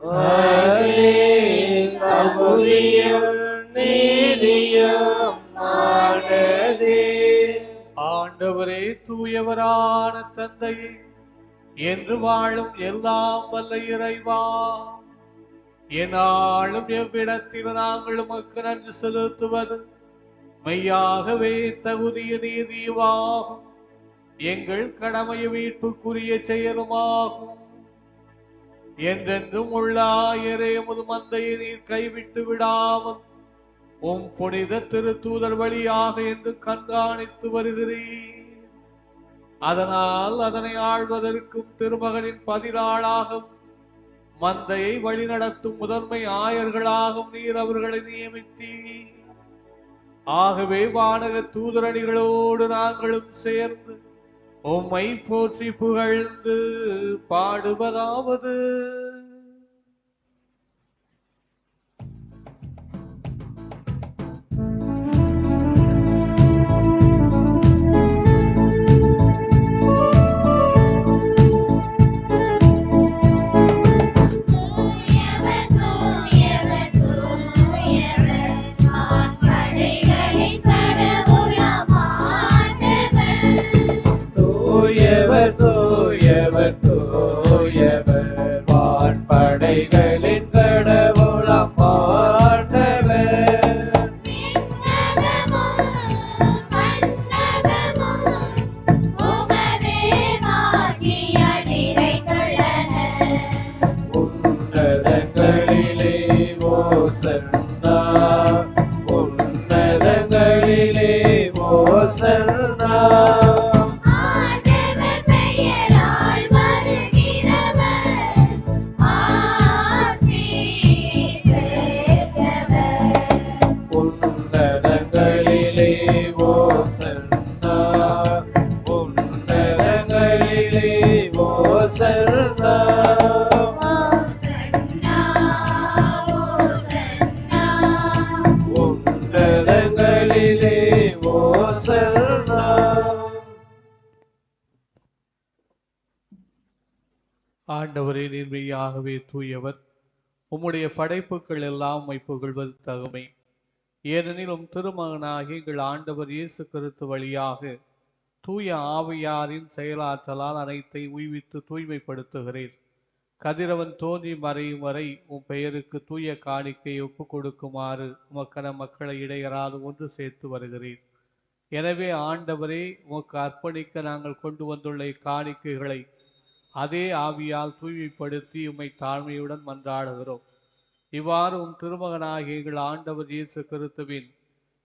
அதே தகுதியும் நீதியும் ஆனதே. ஆண்டவரே, தூயவரான தந்தையே, என்று வாழும் எல்லாம் வல்ல இறைவா, என்னாலும் எவ்விடத்தில் நாங்கள் உமக்கு நன்றி செலுத்துவது மெய்யாகவே தகுதிய நீதியுமாகும். எங்கள் கடமையை மீட்புக்குரிய செயலுமாகும். என்றென்றும் உள்ள ஆயரே, எமது மந்தையை நீர் கைவிட்டு விடாமல் உம் புனித திருத்தூதர் வழியாக என்று கண்காணித்து வருகிறீர். அதனால் அதனை ஆள்வதற்கும் திருமகனின் பதிலாளாகவும் மந்தையை வழிநடத்தும் முதன்மை ஆயர்களாகவும் நீர் அவர்களை நியமித்தீர். ஆகவே வானக தூதரணிகளோடு நாங்களும் சேர்ந்து உம்மை போற்றி புகழ்ந்து பாடுவதாவது: தூயவர் தூயவர் தூயவர் வான்படைகளின் கடவுளாம் ஆண்டவர். உன்னதங்களிலே ஓசன்னா, உன்னதங்களிலே ஓசன்னா. உன்னதங்களிலே ஓசன்னா, உன்னதங்களிலே ஓசன்னா. உன்னதங்களிலே ஓசன்னா. ஆண்டவரே, நீர் மெய்யாகவே தூயவர். உம்முடைய படைப்புகள் எல்லாம் உம்மை புகழ்வது தகுமை. ஏனெனில் உம் திருமகனாகிய எங்கள் ஆண்டவர் இயேசு கிறிஸ்து வழியாக தூய ஆவியாரின் செயலாற்றலால் அனைத்தை உய்வித்து தூய்மைப்படுத்துகிறீர். கதிரவன் தோன்றி மறையும் வரை உம் பெயருக்கு தூய காணிக்கை ஒப்புக் கொடுக்குமாறு உமக்கன மக்களை இடையராது ஒன்று சேர்த்து வருகிறீர். எனவே ஆண்டவரே, உமக்கு அர்ப்பணிக்க நாங்கள் கொண்டு வந்துள்ள இக்காணிக்கைகளை அதே ஆவியால் தூய்மைப்படுத்தி உம்மை தாழ்மையுடன் மன்றாடுகிறோம். இவ்வாறு உம் திருமகனாகிய எங்கள் ஆண்டவர் இயேசு கிறிஸ்துவின்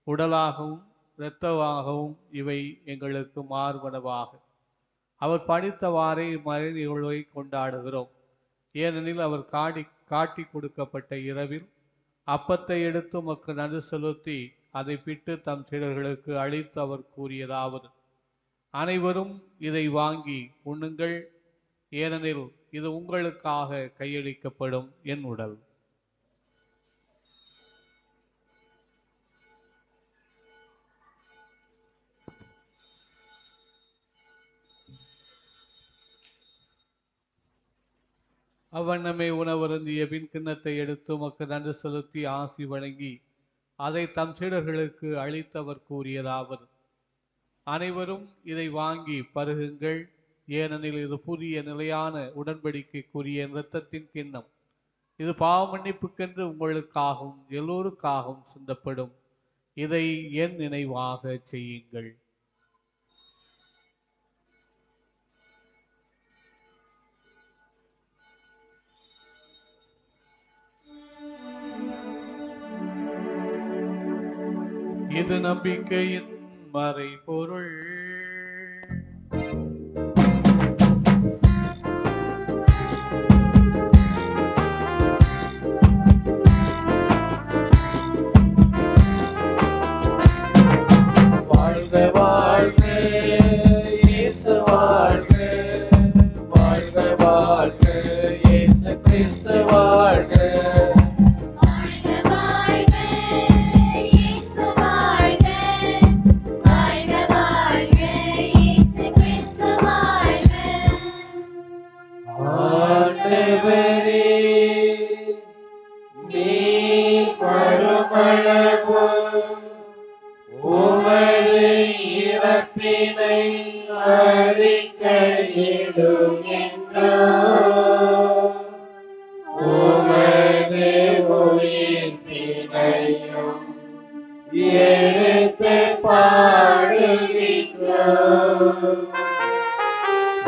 உடலாகவும் இரத்தமாகவும் இவை எங்களுக்கு மார்பனவாக. அவர் பணித்தவாறே இம்மறை நிகழ்வை கொண்டாடுகிறோம். ஏனெனில் அவர் காட்டி கொடுக்கப்பட்ட இரவில் அப்பத்தை எடுத்து உமக்கு நன்றி செலுத்தி அதை பிட்டு தம் சீடர்களுக்கு அளித்து அவர் கூறியதாவது: அனைவரும் இதை வாங்கி உண்ணுங்கள், ஏனெனில் இது உங்களுக்காக கையளிக்கப்படும் என் உடல். அவ்வண்ணமே உணவருந்திய பின் கிண்ணத்தை எடுத்து உமக்கு நன்றி செலுத்தி ஆசி வழங்கி அதை தம் சீடர்களுக்கு அளித்தவர் கூறியதாவது: அனைவரும் இதை வாங்கி பருகுங்கள், ஏனெனில் இது புதிய நிலையான உடன்படிக்கைக்குரிய இரத்தத்தின் கிண்ணம். இது பாவ மன்னிப்புக்கென்று உங்களுக்காகவும் எல்லோருக்காகவும் சிந்தப்படும். இதை என் நினைவாக செய்யுங்கள். இது நம்பிக்கையின் மறைபொருள். வாழ்க வாழ்க இயேசு வாழ்க, வாழ்க வாழ்க இயேசு கிறிஸ்து வாழ்க. வாழ்க வாழ்க இயேசு வாழ்க, வாழ்க வாழ்க இயேசு கிறிஸ்து வாழ்க. ஆண்டவரே, நீர் வருமளவு உமது இறப்பினை அறிக்கையிடுகின்றோம், உமது உயிர்ப்பினையும் எடுத்து பாடுகின்றோம்.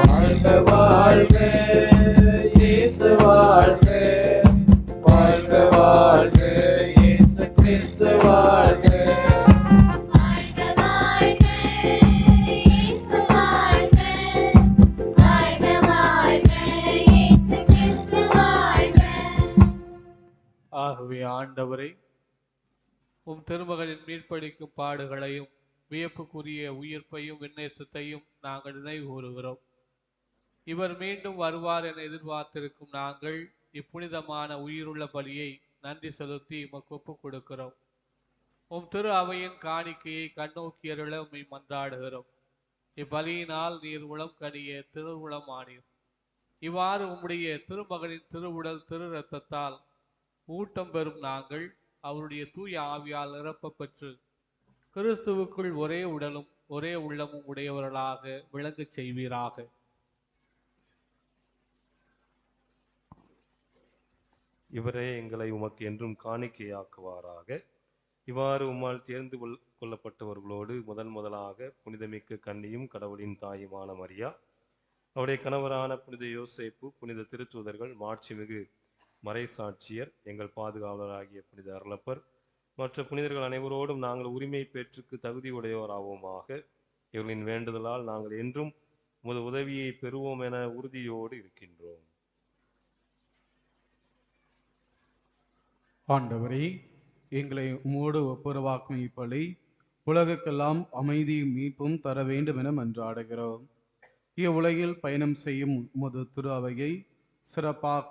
வாழ்க வாழ்க இயேசு வாழ்க, வாழ்க வாழ்க இயேசு கிறிஸ்து வாழ்க. வாழ்க வாழ்க இயேசு வாழ்க, வாழ்க வாழ்க இயேசு கிறிஸ்து வாழ்க. ஆகவே ஆண்டவரை, உம் திருமகனின் மீட்பளிக்கும் பாடுகளையும் வியப்புக்குரிய உயிர்ப்பையும் விண்ணேற்றத்தையும் நாங்கள் நினைவு கூறுகிறோம். இவர் மீண்டும் வருவார் என எதிர்பார்த்திருக்கும் நாங்கள் இப்புனிதமான உயிருள்ள பலியை நன்றி செலுத்தி உமக்கு ஒப்புக் கொடுக்கிறோம். உம் திரு அவையின் காணிக்கையை கண்ணோக்கியருள உம்மை மன்றாடுகிறோம். இப்பலியினால் நீர் உளம் கனிய திருவுளம் ஆனீர். இவ்வாறு உம்முடைய திருமகனின் திருவுடல் திரு இரத்தத்தால் ஊட்டம் பெறும் நாங்கள் அவருடைய தூய ஆவியால் நிரப்பப் பெற்று கிறிஸ்துவுக்குள் ஒரே உடலும் ஒரே உள்ளமும் உடையவர்களாக விளங்கச் செய்வீராக. இவரே எங்களை உமக்கு என்றும் காணிக்கையாக்குவாராக. இவ்வாறு உம்மால் தேர்ந்து கொள்ளப்பட்டவர்களோடு முதலாக புனிதமிக்க கன்னியும் கடவுளின் தாயுமான மரியா, அவருடைய கணவரான புனித யோசேப்பு, புனித திருத்தூதர்கள், மாட்சிமிகு மறைசாட்சியர், எங்கள் பாதுகாவலராகிய புனித அருளப்பர் மற்ற புனிதர்கள் அனைவரோடும் நாங்கள் உரிமை பெற்றுக்கு தகுதி உடையோராவோமாக. இவர்களின் வேண்டுதலால் நாங்கள் என்றும் உமது உதவியை பெறுவோம் என உறுதியோடு இருக்கின்றோம். ஆண்டவரே, எங்களை உம்மோடு ஒப்புரவாக்கும் இப்பலி உலகுக்கெல்லாம் அமைதியும் மீட்பும் தர வேண்டும் என மன்றாடுகிறோம். இவ்வுலகில் பயணம் செய்யும் உமது திரு அவையை சிறப்பாக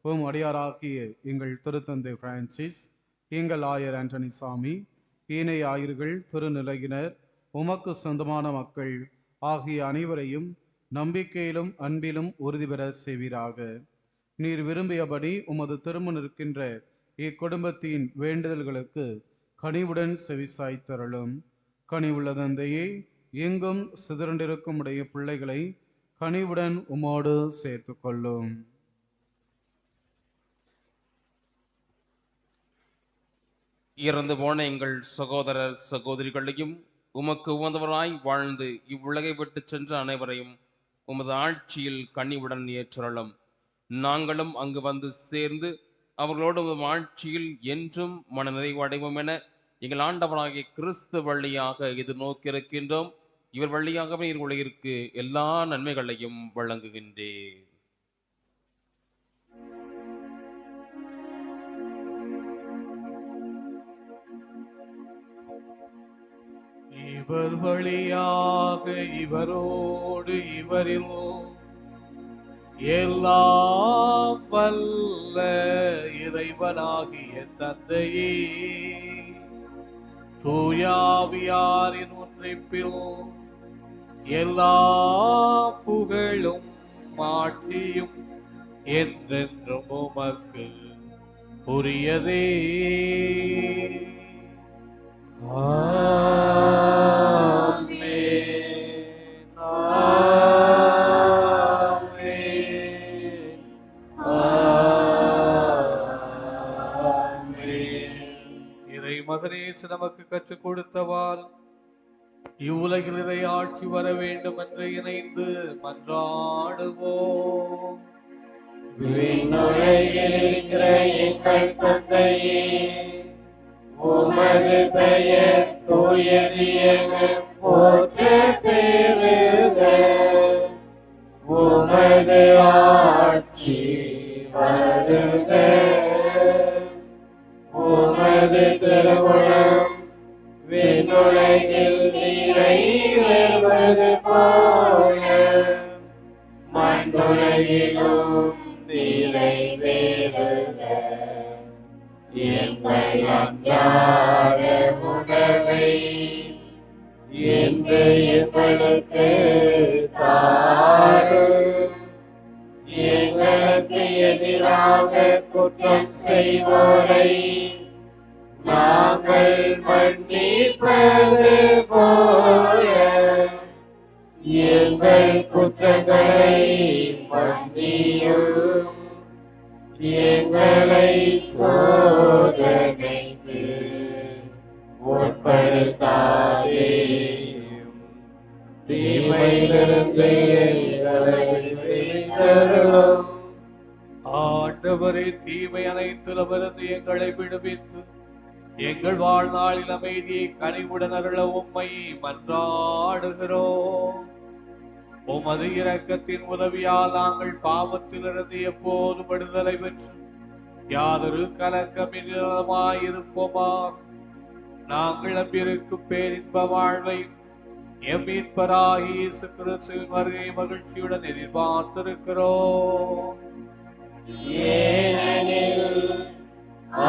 உம் அடியாராகிய எங்கள் திருத்தந்தை பிரான்சிஸ், எங்கள் ஆயர் ஆண்டனி சாமி, ஏனைய ஆயர்கள், திருநிலையினர், உமக்கு சொந்தமான மக்கள் ஆகிய அனைவரையும் நம்பிக்கையிலும் அன்பிலும் உறுதி பெற செய்வீராக. நீர் விரும்பியபடி உமது திருமணம் இருக்கின்ற இக்குடும்பத்தின் வேண்டுதல்களுக்கு கனிவுடன் செவிசாய்த்தருளும். கனிவுள்ள தந்தையே, எங்கும் சிதறண்டிருக்கும் உடைய பிள்ளைகளை கனிவுடன் உமோடு சேர்த்து கொள்ளும். இறந்து போன எங்கள் சகோதரர் சகோதரிகளையும் உமக்கு உகந்தவராய் வாழ்ந்து இவ்வுலகை விட்டு சென்ற அனைவரையும் உமது ஆட்சியில் கனிவுடன் ஏற்றருளும். நாங்களும் அங்கு வந்து சேர்ந்து அவர்களோடு உமது ஆட்சியில் என்றும் மன நிறைவு அடைவோம் என எங்கள் ஆண்டவராகிய கிறிஸ்து வழியாக இது நோக்கியிருக்கின்றோம். இவர் வழியாகவே உலகிற்கு எல்லா நன்மைகளையும் வழங்குகின்றேன். இவர் வழியாக இவரோடு இவரில் எல்லாம் வல்ல இறைவனாகிய தந்தையே, தூயாவியாரின் ஒன்றிப்பில் எல்லா புகழும் மாட்சியும் என்றென்றும் உமக்கு உரியதே. ஆமென். ஆமென். இறை மகனேசு நமக்கு கற்றுக் கொடுத்தவால் இவ்வுலகில் இறை ஆட்சி வர வேண்டும் என்று இணைந்து மன்றாடுவோம். விண்ணுலகில் இருக்கிற எங்கள் தந்தையே, உமது பெயர் தூயது என போற்ற பெறுக. உமது ஆட்சி வருக. உமது திருவுளம் விண்ணுலகில் நிறைவேறுவது போல மண்ணுலகிலும் நிறைவேறுக. எங்கள் அன்றாட உணவை இன்று எங்களுக்கு தாரும். எங்களுக்கு எதிராக குற்றம் செய்வோரை நாங்கள் மன்னிப்பது போல எங்கள் குற்றங்களை மன்னியும். எங்களை சோதனைக்கு உட்படுத்தாதேயும், தீமையிலிருந்து எங்களை விடுவித்தருளும். ஆண்டவரே, தீமை அனைத்திலுமிருந்து எங்களை விடுவித்து எங்கள் வாழ்நாளில் அமைதியை கனிவுடன் அருள உம்மை மன்றாடுகிறோம். உமது இரக்கத்தின் உதவியால் நாங்கள் பாவத்திலிருந்து எப்போதும் விடுதலை பெற்று யாதொரு கலக்கமில்லாமாயிருப்போமாக. நாங்கள் நம்பியிருக்கும் பேரின்ப வாழ்வை எம் மீட்பராகிய இயேசு கிறிஸ்துவின் வருகை மகிழ்ச்சியுடன் எதிர்பார்த்திருக்கிறோம். ஏனெனில்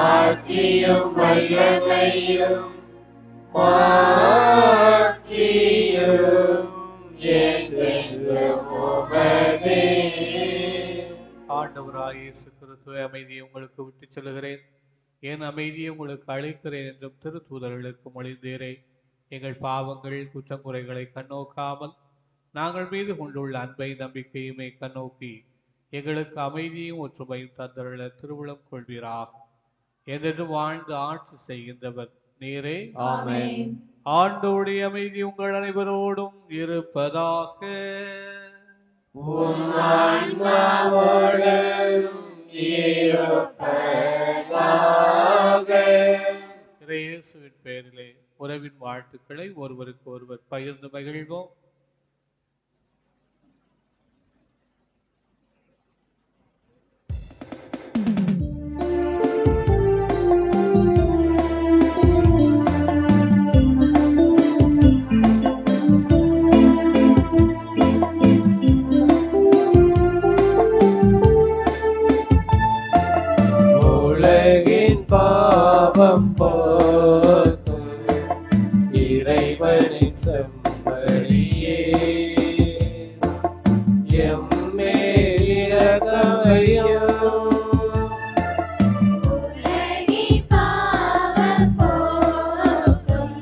ஆட்சியும் வல்லமையும் மாட்சியும் என்றென்றும் உமதே. ஆண்டவராகிய இயேசு கிறிஸ்துவே, அமைதியை உங்களுக்கு விட்டுச் செல்கிறேன், என் அமைதியை உங்களுக்கு அளிக்கிறேன் என்றும் திருத்தூதர்களுக்கு மொழிந்தீரே. எங்கள் பாவங்கள் குற்றங்குறைகளை கண்ணோக்காமல் நாங்கள் மீது கொண்டுள்ள அன்பை நம்பிக்கையுமே கண்ணோக்கி எங்களுக்கு அமைதியும் ஒற்றுமையும் தந்தருள திருவுளம் கொள்வீராக. என்றென்று வாழ்ந்து ஆட்சி செய்கின்றவர் நீரே. ஆமென். ஆண்டவருடைய அமைதி உங்கள் அனைவரோடும் இருப்பதாக. உம் ஆன்மாவோடும் இருப்பதாக. இயேசுவின் பெயரிலே உறவின் வாழ்த்துக்களை ஒருவருக்கு ஒருவர் பகிர்ந்து மகிழ்வோம். உலகின் பாவம் போக்கும் இறைவனின் செம்மறியே, எம்மேல் இரக்கமையும். உலகின் பாவம் போக்கும்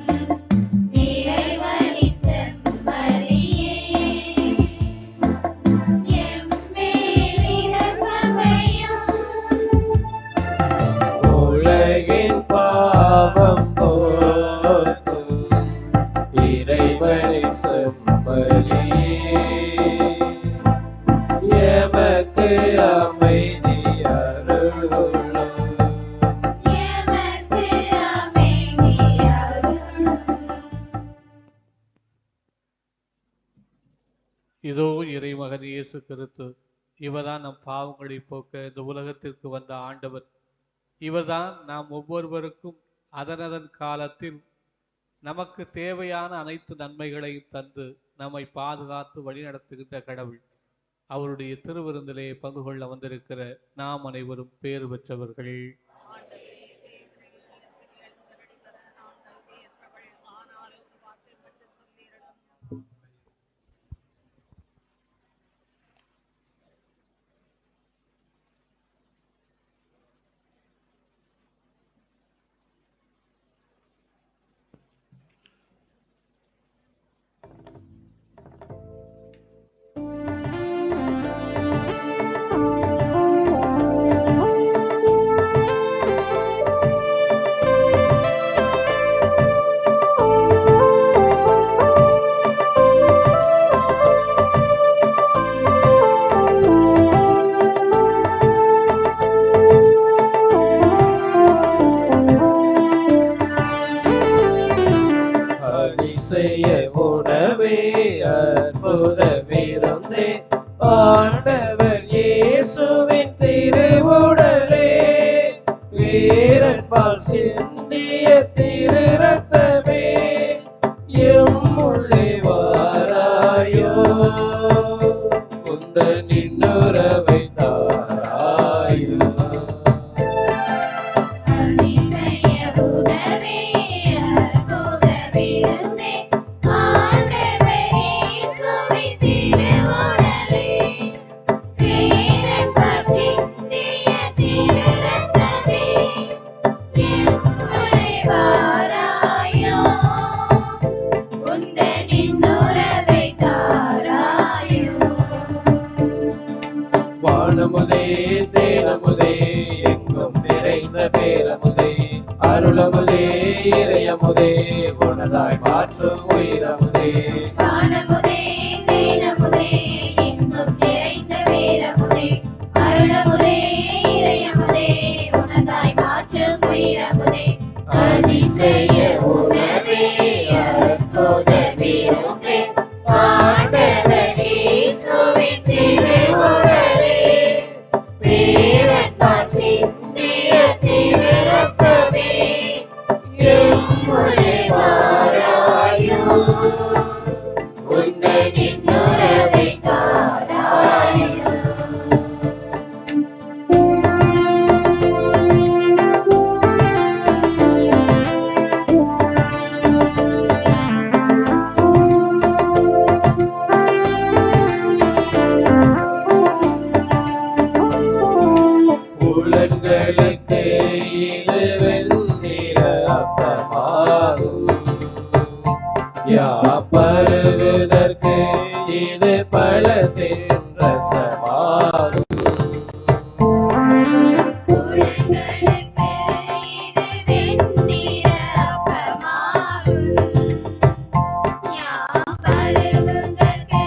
இறைவனின் செம்மறியே, எம்மேல் இரக்கமையும். உலகின் பாவம் போக்கும் இறைவனின் செம்மறியே, எமக்கு அமைதி அருளும். எமக்கு அமைதி அருளும். இதோ இறைமகன் இயேசு கிறிஸ்து, இவர்தான் நம் பாவங்களை போக்க இந்த உலகத்திற்கு வந்த ஆண்டவர். இவர்தான் நாம் ஒவ்வொருவருக்கும் அதனதன் காலத்தில் நமக்கு தேவையான அனைத்து நன்மைகளையும் தந்து நம்மை பாதுகாத்து வழிநடத்துகின்ற கடவுள். அவருடைய திருவிருந்திலே பங்கு கொள்ள வந்திருக்கிற நாம் அனைவரும் பேறு பெற்றவர்கள். ஆண்டவர் இயேசுவின் திருவுடலே வீரன்பால் சிந்திய திரு ரத்தமே எம்முள்ளே வாராயோ உந்தன் இன்னுறவை தாராயோ. அதிசய உணவே அற்புத விருந்தே ஆண்டவர் இயேசுவின் திருவுடலே வீரன்பால் சிந்திய திரு ரத்தமே எம்முள்ளே வாராயோ உந்தன் இன்னுறவை தாராயோ. வானமுதே தேனமுதே எங்கும் நிறைந்த பேரமுதே அருளமுதே இறையமுதே உனதாய் மாற்றும் உயிரமுதே. வானமுதே தேனமுதே எங்கும் நிறைந்த வீரமுதே அருளமுதே இறையமுதே உனதாய் மாற்றும் உயிரமுதே. அதிசய உணவே அற்புத விருந்தே ஆண்டவர் இயேசுவின் திருவுடலே வீரன்பால் சிந்திய திரு ரத்தமே எம்முள்ளே வாராயோ உந்தன் இன்னுறவை தாராயோ. புலன்களுக்கு இது வெண்ணிற அப்பமாகும் யாப்பருவதற்கு இது பழத்தின் ரசமாகும். உலகளுக்கு இது வெண்ணிற அப்பமாகும் யாப்பருவதற்கு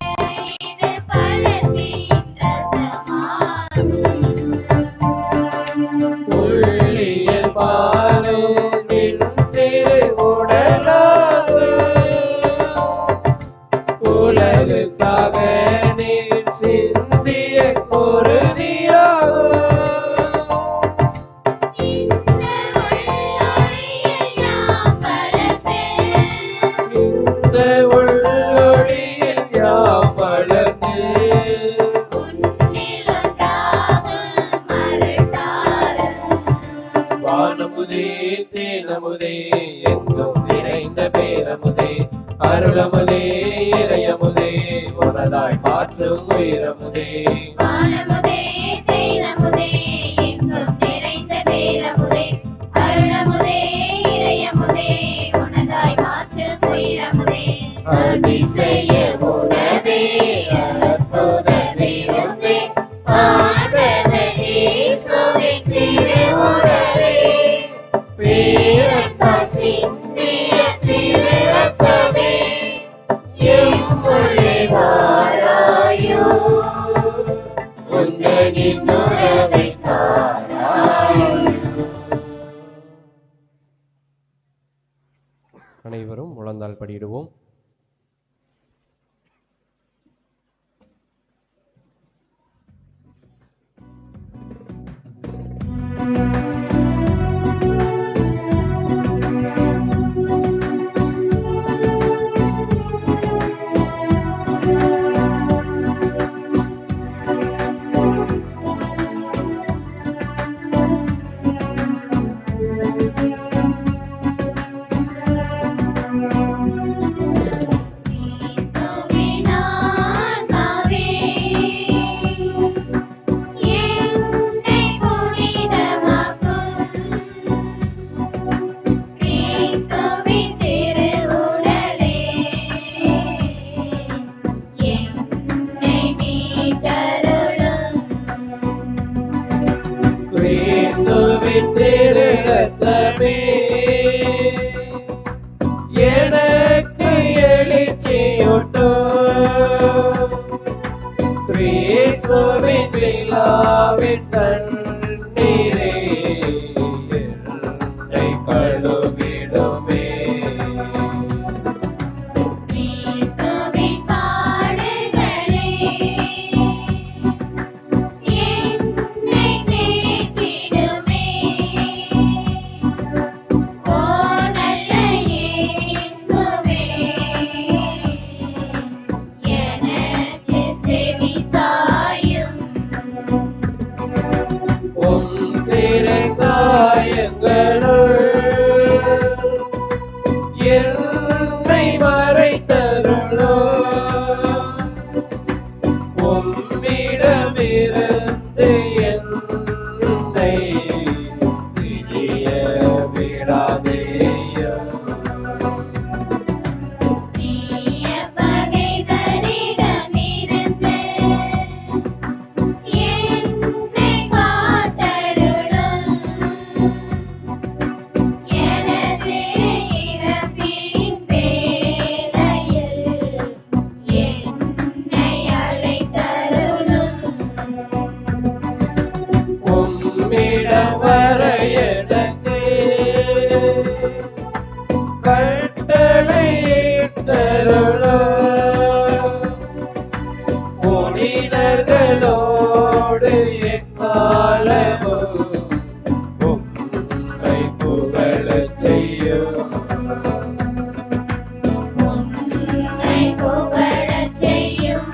இது பழத்தின் ரசமாகும். உள்ளியல் பாலும் நின் திரு உடலாகும் உலகுக்காக நீர் சிந்திய குருதியாகும். இந்த உள்ளொளியில் யாம் வளர்ந்து வானமுதே தேனமுதே எங்கும் நிறைந்த பேரமுதே அருளமுதே இறையமுதே உனதாய் மாற்றும் உயிரமுதே. வானமுதே தேனமுதே எங்கும் நிறைந்த பேரமுதே அருளமுதே இறையமுதே உனதாய் மாற்றும் உயிரமுதே. அதிசய உணவே அற்புத விருந்தே ஆண்டவர் இயேசுவின் திருவுடலே வீரன்பால் சிந்திய திரு ரத்தமே எம்முள்ளே வாராயோ உந்தன் இன்னுறவை தாராயோ. அனைவரும் முழந்தாள் படியிடுவோம். கிறிஸ்துவின் திரு ரத்தமே எனக்கு எழுச்சியூட்டும். கிறிஸ்துவின் விழாவின் தண்ணீரே என்னை கழுவிடுமே. கிறிஸ்துவின் பாடுகளே புகழோடு எக்காலமும் உம்மை புகழச் செய்யும். உம்மை புகழச் செய்யும்.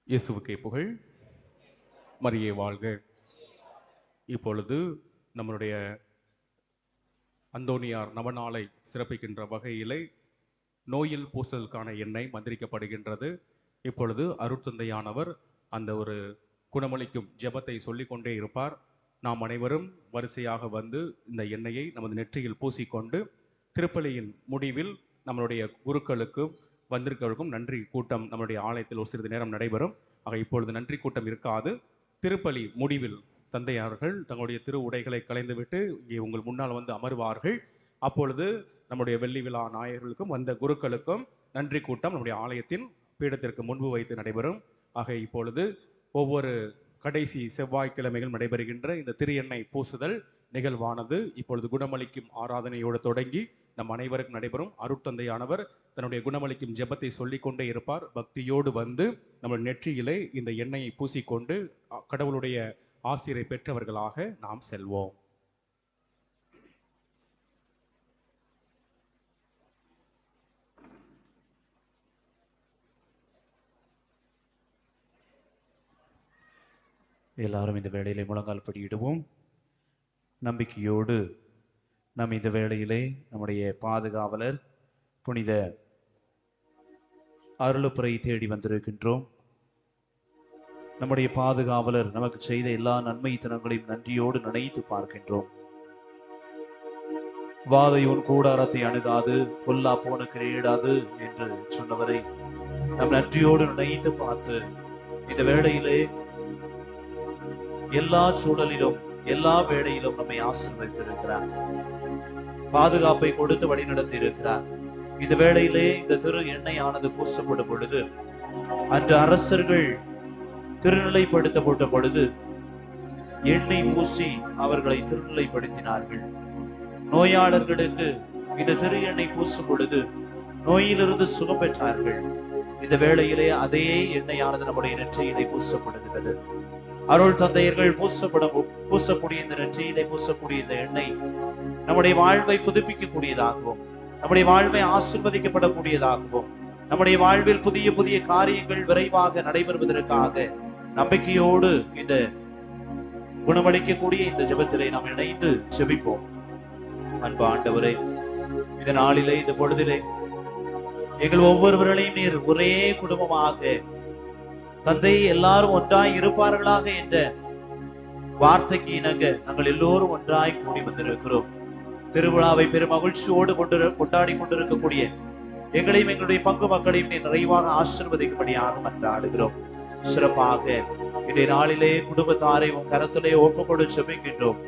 இயேசுவுக்கே புகழ். மரியே வாழ்க. இப்பொழுது நம்மளுடைய அந்தோனியார் நவநாளை சிறப்பிக்கின்ற வகையிலே நோயில் பூசலுக்கான எண்ணெய் மந்திரிக்கப்படுகின்றது. இப்பொழுது அருட்தந்தையானவர் அந்த ஒரு குணமளிக்கும் ஜெபத்தை சொல்லிக்கொண்டே இருப்பார். நாம் அனைவரும் வரிசையாக வந்து இந்த எண்ணெயை நமது நெற்றியில் பூசிக்கொண்டு திருப்பலியின் முடிவில் நம்மளுடைய குருக்களுக்கும் வந்திருக்கிறவருக்கும் நன்றி கூட்டம் நம்மளுடைய ஆலயத்தில் ஒரு சிறிது நேரம் நடைபெறும். ஆக இப்பொழுது நன்றி கூட்டம் இருக்காது. திருப்பலி முடிவில் தந்தையார்கள் தங்களுடைய திரு உடைகளை களைந்துவிட்டு இங்கே உங்கள் முன்னால் வந்து அமர்வார்கள். அப்பொழுது நம்முடைய வெள்ளி விழா நாயகர்களுக்கும் வந்த குருக்களுக்கும் நன்றி கூட்டம் நம்முடைய ஆலயத்தின் பீடத்திற்கு முன்பு வைத்து நடைபெறும். ஆக இப்பொழுது ஒவ்வொரு கடைசி செவ்வாய்க்கிழமைகள் நடைபெறுகின்ற இந்த திரு எண்ணெய் பூசுதல் நிகழ்வானது இப்பொழுது குணமளிக்கும் ஆராதனையோடு தொடங்கி நம் அனைவருக்கும் நடைபெறும். அருட்தந்தையானவர் தன்னுடைய குணமளிக்கும் ஜெபத்தை சொல்லிக்கொண்டே இருப்பார். பக்தியோடு வந்து நம்ம நெற்றியிலே இந்த எண்ணெயை பூசிக்கொண்டு கடவுளுடைய ஆசிரை பெற்றவர்களாக நாம் செல்வோம். எல்லாரும் இந்த வேளையிலே முழங்கால் படியிடுவோம். நம்பிக்கையோடு நாம் இந்த வேளையிலே நம்முடைய பாதுகாவலர் புனித அருளுப்புரை தேடி வந்திருக்கின்றோம். நம்முடைய பாதுகாவலர் நமக்கு செய்த எல்லா நன்மைத்தனங்களையும் நன்றியோடு நினைத்து பார்க்கின்றோம். வாதை உன் கூடாரத்தை அணுகாது, பொல்லா போனுக்கு நேடாது என்று சொன்னவரை நம் நன்றியோடு நினைத்து பார்த்து இந்த வேளையிலே எல்லா சூழலிலும் எல்லா வேளையிலும் நம்மை ஆசீர்வதித்திருக்கிறார். பாதுகாப்பை கொடுத்து வழிநடத்தி இருக்கிறார். இந்த வேளையிலே இந்த திரு எண்ணெயானது பூசப்படும் பொழுது அன்று அரசர்கள் திருநிலைப்படுத்தப்பட்ட பொழுது எண்ணெய் பூசி அவர்களை திருநிலைப்படுத்தினார்கள். நோயாளர்களுக்கு இந்த திரு எண்ணெய் பூசும் பொழுது நோயிலிருந்து சுகம் பெற்றார்கள். இந்த வேளையிலே அதே எண்ணெயானது நம்முடைய நெற்றியிலே பூசப்படுகிறது. அருள் தந்தையர்கள் பூசக்கூடிய இந்த நெற்றியிலே பூசக்கூடிய இந்த எண்ணெய் நம்முடைய வாழ்வை புதுப்பிக்கக்கூடியதாகவும் நம்முடைய வாழ்வை ஆசீர்வதிக்கப்படக்கூடியதாகவும் நம்முடைய வாழ்வில் புதிய புதிய காரியங்கள் விரைவாக நடைபெறுவதற்காக நம்பிக்கையோடு இந்த குணமளிக்கக்கூடிய இந்த ஜெபத்திலே நாம் இணைந்து ஜெபிப்போம். அன்பு ஆண்டவரே, இந்த நாளிலே இந்த பொழுதிலே எங்கள் ஒவ்வொருவர்களையும் நீர் ஒரே குடும்பமாக தந்தை எல்லாரும் ஒன்றாய் இருப்பார்களாக என்ற வார்த்தைக்கு இணங்க நாங்கள் எல்லோரும் ஒன்றாய் கூடி வந்திருக்கிறோம். திருவிழாவை பெரும் மகிழ்ச்சியோடு கொண்டாடி கொண்டிருக்கக்கூடிய எங்களையும் எங்களுடைய பங்கு மக்களையும் நீ நிறைவாக ஆசீர்வதிக்கும்படியாக மன்றாடுகிறோம். சிறப்பாக இன்றைய நாளிலே குடும்பத்தாரை உன் கரத்திலே ஒப்புக்கொண்டு ஜெபிக்கின்றோம்.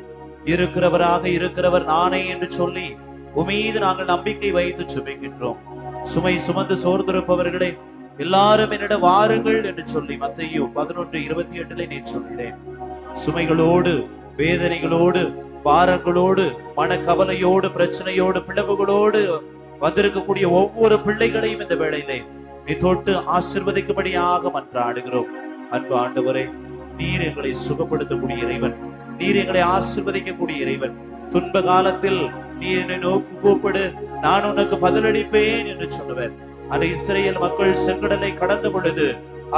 இருக்கிறவராக இருக்கிறவர் நானே என்று சொல்லி உமீது நாங்கள் நம்பிக்கை வைத்து ஜெபிக்கின்றோம். சுமை சுமந்து சோர்ந்திருப்பவர்களே எல்லாரும் என்னிடம் வாருங்கள் என்று சொல்லி மத்தேயு 11:28 நீ சொல்கிறேன். சுமைகளோடு வேதனைகளோடு பாரங்களோடு மனக்கவலையோடு பிரச்சனையோடு பிளவுகளோடு வந்திருக்கக்கூடிய ஒவ்வொரு பிள்ளைகளையும் இந்த வேளையிலே நீ தொட்டு ஆசீர்வதிக்கும்படியாக மன்றாடுகிறோம். அன்பு ஆண்டவரே, நீர் எங்களை சுகப்படுத்தக்கூடிய இறைவன், நீர் எங்களை ஆசீர்வதிக்கக்கூடிய இறைவன். துன்ப காலத்தில் நீ என்னை நோக்கி கூப்பிடு, நான் உனக்கு பதிலளிப்பேன் என்று சொன்னவர். அந்த இஸ்ரேல் மக்கள் செங்கடலை கடந்த பொழுது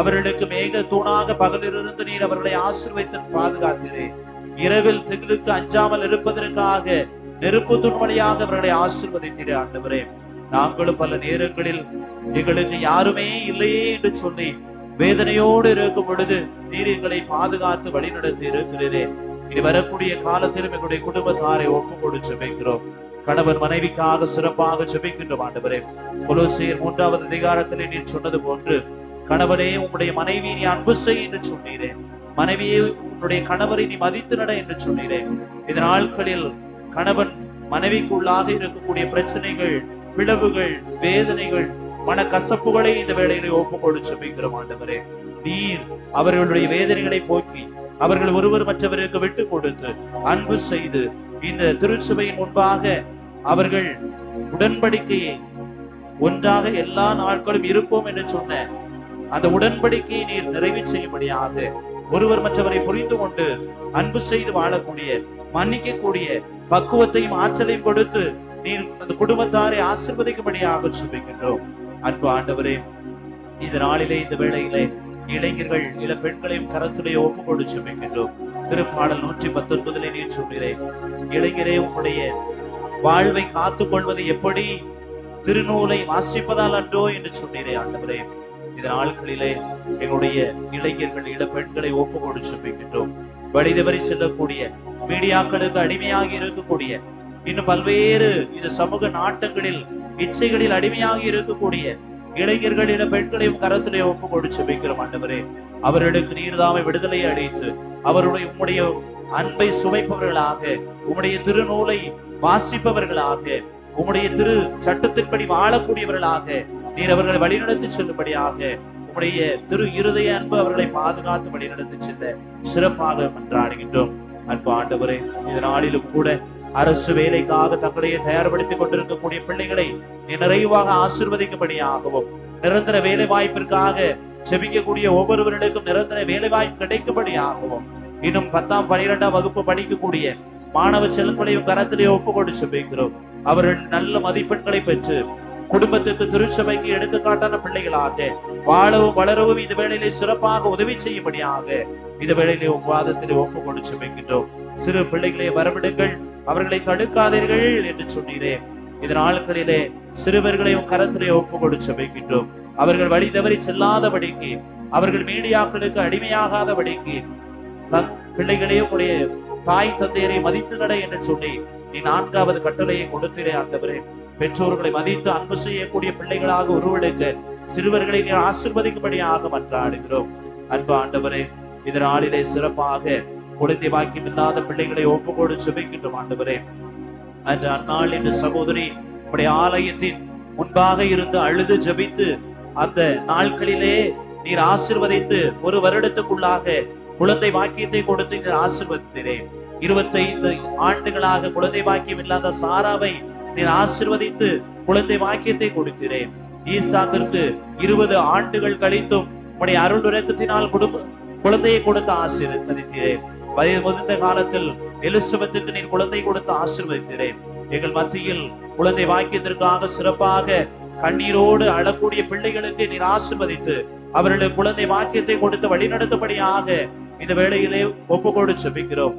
அவர்களுக்கு மேக தூணாக பகலிலிருந்து நீர் அவர்களை ஆசீர்வதித்து பாதுகாத்தீரே. இரவில் திகிலுக்கு அஞ்சாமல் இருப்பதற்காக நெருப்பு துன்மொழியாக அவர்களை ஆசீர்வதித்தீரே. ஆண்டவரே, நாங்களும் பல நேரங்களில் எங்களுக்கு யாருமே இல்லையே என்று சொல்லி வேதனையோடு இருக்கும் பொழுது நீர் எங்களை பாதுகாத்து வழிநடத்தி இருக்கிறீரே. இனி வரக்கூடிய காலத்திலும் எங்களுடைய குடும்பத்தாரை ஒப்புக்கொடு ஜெபிக்கிறோம். கணவன் மனைவிக்காக சிறப்பாக ஜெபிக்கின்றோம். ஆண்டவரே, கொலோசியர் 3வது அதிகாரத்திலே நீர் சொன்னது போன்று கணவனே உன்னுடைய மனைவி நீ அன்பு செய் என்று சொன்னீரே. மனைவியை உன்னுடைய கணவரை நீ மதித்து நட என்று சொன்னீரே. இந்த நாட்களில் கணவன் மனைவிக்குள்ளாக இருக்கக்கூடிய பிரச்சனைகள், பிளவுகள், வேதனைகள் மனக்கசப்புகளை இந்த வேளையிலே ஒப்பு கொடுத்து ஜெபிக்கிறோம் ஆண்டவரே. நீர் அவர்களுடைய வேதனைகளை போக்கி அவர்கள் ஒருவர் மற்றவருக்கு விட்டு கொடுத்து அன்பு செய்து இந்த திருச்சபையின் முன்பாக அவர்கள் உடன்படிக்கையை ஒன்றாக எல்லா நாட்களும் இருப்போம் என்று சொன்ன அந்த உடன்படிக்கையை நீர் நிறைவு செய்யும்படியாக ஒருவர் மற்றவரை புரிந்து கொண்டு அன்பு செய்து வாழக்கூடிய மன்னிக்கக்கூடிய பக்குவத்தையும் ஆற்றலையும் கொடுத்து நீர் அந்த குடும்பத்தாரை ஆசீர்வதிக்கும்படியாக ஜெபிக்கின்றோம். அன்பு ஆண்டவரே, இந்த நாளிலே இந்த வேளையிலே இளைஞர்கள் இள பெண்களையும் கரத்திலே ஒப்பு கொடுத்து ஜெபிக்கின்றோம். திருப்பாடல் 119 நீர் சொல்கிறேன், இளைஞரே உங்களுடைய வாழ்வை காத்துக் கொள்வது எப்படி, திருநூலை வாசிப்பதால் அன்றோ என்று சொன்னீரே ஆண்டவரே. இந்த நாட்களிலே எங்களுடைய இளைஞர்கள் இள பெண்களை ஒப்பு கொடுத்து ஜெபிக்கின்றோம். வழிதவறி செல்லக்கூடிய மீடியாக்களுக்கு அடிமையாகி இருக்கக்கூடிய இன்னும் பல்வேறு இந்த சமூக நாட்டங்களில் இச்சைகளில் அடிமையாகி இருக்கக்கூடிய இளைஞர்கள் இள பெண்களையும் கரத்திலே ஒப்பு கொடுத்து ஜெபிக்கிறோம் ஆண்டவரே. அவர்களுக்கு நீர்தாமை விடுதலை அளித்து அவருடைய உம்முடைய அன்பை சுவைப்பவர்களாக, உம்முடைய திருநூலை வாசிப்பவர்களாக, உம்முடைய திரு சட்டத்தின்படி வாழக்கூடியவர்களாக நீர் அவர்களை வழிநடத்தி செல்லும்படியாக உம்முடைய திரு இருதய அன்பு அவர்களை பாதுகாத்து வழிநடத்தி செல்ல சிறப்பாக மன்றாடுகின்றோம். அன்பு ஆண்டவரே, இந்த நாளிலும் கூட அரசு வேலைக்காக தங்களையே தயார்படுத்திக் கொண்டிருக்கக்கூடிய பிள்ளைகளை நீ நிறைவாக ஆசீர்வதிக்கும்படியாகவும், நிரந்தர வேலை வாய்ப்பிற்காக செபிக்கக்கூடிய ஒவ்வொருவர்களுக்கும் நிரந்தர வேலை வாய்ப்பு கிடைக்கும்படியாகவும், இன்னும் 10ஆம் 12ஆம் வகுப்பு படிக்கக்கூடிய மாணவ செல்வங்களையும் கரத்திலே ஒப்பு கொண்டு செபிக்கிறோம். அவர்கள் நல்ல மதிப்பெண்களை பெற்று குடும்பத்துக்கு திருச்சபைக்கு எடுத்துக்காட்டான பிள்ளைகளாக வாழவும் வளரவும் இந்த வேளையிலே சிறப்பாக உதவி செய்யும்படியாக இந்த வேளையிலே வாதத்திலே ஒப்பு கொண்டு செபிக்கின்றோம். சிறு பிள்ளைகளை வரவிடுங்கள், அவர்களை தடுக்காதீர்கள் என்று சொன்னீரே. இந்த நாட்களிலே சிறுவர்களையும் கரத்திலே ஒப்பு கொண்டு செபிக்கின்றோம். அவர்கள் வழி தவறி செல்லாதபடிக்கு, அவர்கள் மீடியாக்களுக்கு அடிமையாகாதபடிக்கு பிள்ளைகளையும் உடைய தாய் தந்தையரை மதித்து நட என்று சொல்லி நீ 4வது கட்டளையை கொடுத்தீரே ஆண்டவரே. பெற்றோர்களை மதித்து அன்பு செய்யக்கூடிய பிள்ளைகளாக உருவெடுக்க சிறுவர்களை நீர் ஆசீர்வதிக்கும்படியாக மன்றாடுகிறோம். அன்பு ஆண்டவரே, இந்த நாளிலே சிறப்பாக குழந்தை பாக்கியம் இல்லாத பிள்ளைகளை ஒப்பு கொடுத்து ஜெபிக்கின்றோம் ஆண்டவரே. அன்று அந்நாள் என்று சகோதரி உடைய ஆலயத்தின் முன்பாக இருந்து அழுது ஜெபித்து அந்த நாட்களிலே நீர் ஆசீர்வதித்து 1 வருடத்துக்குள்ளாக குழந்தை பாக்கியத்தை கொடுத்து நீர் ஆசீர்வதித்தீரே. 25 ஆண்டுகளாக குழந்தை பாக்கியம் இல்லாத சாராவை நீர் ஆசீர்வதித்து குழந்தை பாக்கியத்தை கொடுத்தீரே. ஈசாக்கிற்கு 20 ஆண்டுகள் கழித்தும் உடைய அருள் இரக்கத்தினால் குழந்தையை கொடுத்து ஆசீர்வதித்தீரே. வயது முதிர்ந்த காலத்தில் எலிசபெத்துக்கு நீர் குழந்தை கொடுத்து ஆசீர்வதித்தீரே. எங்கள் மத்தியில் குழந்தை பாக்கியத்திற்காக சிறப்பாக கண்ணீரோடு அழக்கூடிய பிள்ளைகளுக்கு நீர் ஆசீர்வதித்து அவர்களுக்கு குழந்தை பாக்கியத்தை கொடுத்து வழிநடத்தும்படியாக இந்த வேளையிலே ஒப்பு கொடுத்து ஜெபிக்கிறோம்.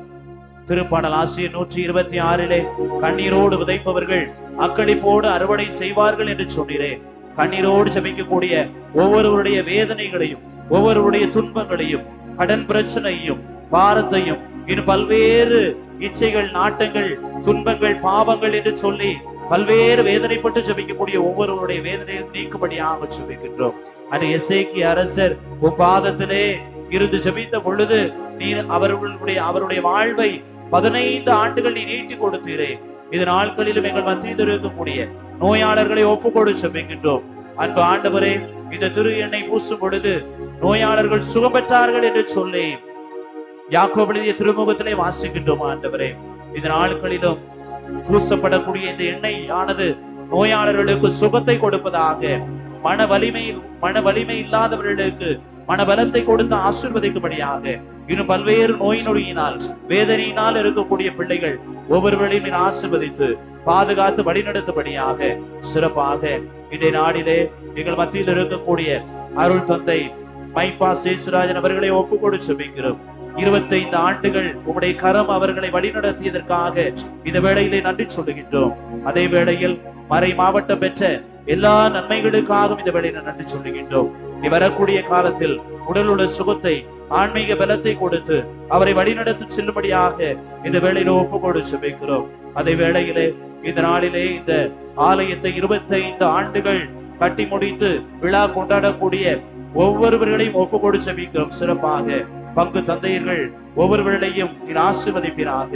திருப்பாடல் ஆசிரியர் 126 கண்ணீரோடு விதைப்பவர்கள் அக்களிப்போடு அறுவடை செய்வார்கள் என்று சொன்னீரே. கண்ணீரோடு ஜெபிக்கக்கூடிய ஒவ்வொருவருடைய வேதனைகளையும், ஒவ்வொருவருடைய துன்பங்களையும், கடன் பிரச்சனையும், பாரத்தையும், இன்னும் பல்வேறு இச்சைகள், நாட்டங்கள், துன்பங்கள், பாவங்கள் என்று சொல்லி பல்வேறு வேதனைப்பட்டு ஜெபிக்கக்கூடிய ஒவ்வொருவருடைய வேதனையை நீக்கும்படியாக ஜெபிக்கின்றோம். அந்த எசேக்கியா அரசர் உன் பாதத்திலே இருந்து ஜெபித்த பொழுது நீர் அவருடைய வாழ்வை 15 ஆண்டுகள் நீ நீட்டி கொடுத்தீரே. இது நாட்களிலும் எங்கள் மத்தியில் இருக்கக்கூடிய நோயாளர்களை ஒப்பு கொடுத்து ஜெபிக்கின்றோம். அன்பு ஆண்டவரே, இந்த திரு எண்ணெய் பூசும் பொழுது நோயாளர்கள் சுகம் பெற்றார்கள் என்று சொல்லி யாக்கோபு எழுதிய திருமுகத்திலே வாசிக்கின்றோம். ஆண்டவரே, இந்த நாட்களிலும் பூசப்படக்கூடிய இந்த எண்ணெய் ஆனது நோயாளர்களுக்கு சுகத்தை கொடுப்பதாக, மன வலிமை இல்லாதவர்களுக்கு மனபலத்தை கொடுத்து ஆசீர்வதிக்கும்படியாக, இன்னும் பல்வேறு நோய் நொடியினால் வேதனையினால் இருக்கக்கூடிய பிள்ளைகள் ஒவ்வொருவரையும் ஆசீர்வதித்து பாதுகாத்து வழிநடத்தும்படியாக சிறப்பாக இன்றைய நாளிலே எங்கள் மத்தியில் இருக்கக்கூடிய அருள் தந்தை மைப்பா சேசுராஜன் அவர்களை ஒப்பு கொடுத்து ஜெபிக்கிறோம். 25 ஆண்டுகள் உம்முடைய கரம் அவர்களை வழிநடத்தியதற்காக இந்த வேளையிலே நன்றி சொல்லுகின்றோம். அதே வேளையில் மறை மாவட்டம் பெற்ற எல்லா நன்மைகளுக்காகவும் இந்த வேளையில நன்றி சொல்லுகின்றோம். நீ வரக்கூடிய காலத்தில் உடலுள்ள சுகத்தை, ஆன்மீக பலத்தை கொடுத்து அவரை வழிநடத்தி செல்லும்படியாக இந்த வேளையில ஒப்பு கொடுத்து ஜெபிக்கிறோம். அதே வேளையிலே இந்த நாளிலே இந்த ஆலயத்தை 25 ஆண்டுகள் கட்டி முடித்து விழா கொண்டாடக்கூடிய ஒவ்வொருவர்களையும் ஒப்பு கொடுத்து ஜெபிக்கிறோம். சிறப்பாக பங்கு தந்தையர்கள் ஒவ்வொருவர்களையும் நீர் ஆசீர்வதிப்பீராக.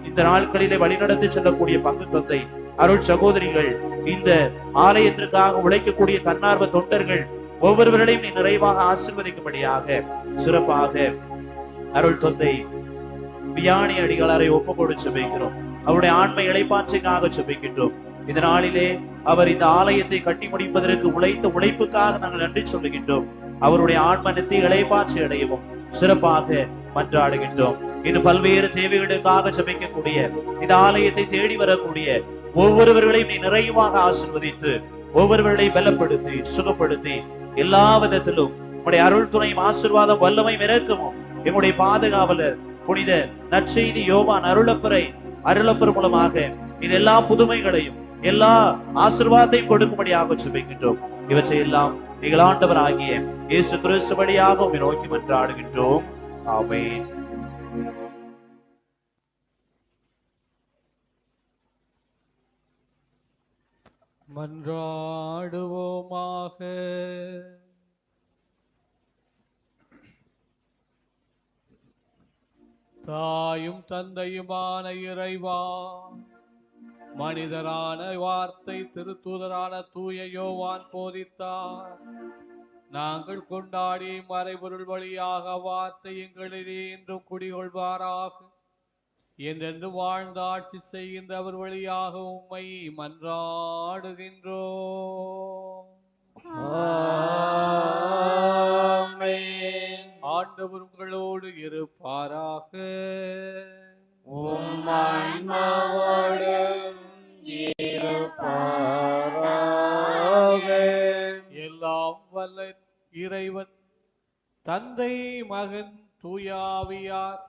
இந்த நாட்களிலே வழிநடத்தி செல்லக்கூடிய பங்கு தந்தை அருள் சகோதரிகள் இந்த ஆலயத்திற்காக உழைக்கக்கூடிய தன்னார்வ தொண்டர்கள் ஒவ்வொருவர்களையும் நீ நிறைவாக ஆசீர்வதிக்கும்படியாக சிறப்பாக அருள் தொந்தை வியானி அடிகளாரை ஒப்புக்கொடு செபிக்கிறோம். அவருடைய ஆன்மை இளைப்பாற்றைக்காக செபிக்கின்றோம். இந்த நாளிலே அவர் இந்த ஆலயத்தை கட்டி முடிப்பதற்கு உழைத்த உழைப்புக்காக நாங்கள் நன்றி சொல்லுகின்றோம். அவருடைய ஆன்ம நித்திய இளைப்பாற்றை அடையவும் சிறப்பாக மன்றாடுகின்றோம். இன்னும் பல்வேறு தேவைகளுக்காக ஜெபிக்கக்கூடிய இந்த ஆலயத்தை தேடி வரக்கூடிய ஒவ்வொருவர்களையும் நீ நிறைவாக ஆசீர்வதித்து ஒவ்வொருவர்களையும் பலப்படுத்தி சுகப்படுத்தி எல்லா விதத்திலும் உங்களுடைய அருள் துணையும் ஆசீர்வாதம் வல்லமையும் இரக்கமும் எங்களுடைய பாதுகாவலர் புனித நற்செய்தி யோவான் அருளப்பர் மூலமாக நீ எல்லா புதுமைகளையும் எல்லா ஆசீர்வாதத்தையும் கொடுக்கும்படியாக ஜெபிக்கின்றோம். இவற்றை எல்லாம் நீங்கள் ஆண்டவர் ஆகிய இயேசு கிறிஸ்து வழியாக உம்மை நோக்கி மன்றாடுகின்றோம். ஆமென். மன்றாடுவோமாக. தாயும் தந்தையுமான இறைவா, மனிதரான வார்த்தை திருத்தூதரான தூய யோவான் போதித்தார். நாங்கள் கொண்டாடிய மறைபொருள் வழியாக வார்த்தை எங்களிடையே இன்றும் குடிகொள்வாராக. என்றென்று வாழ்ந்து ஆட்சி செய்கின்ற அவர் வழியாக உம்மை மன்றாடுகின்றோம். ஆண்டவர் உங்களோடு இருப்பாராக. எல்லாம் வல்ல இறைவன் தந்தை மகன் தூயாவியார்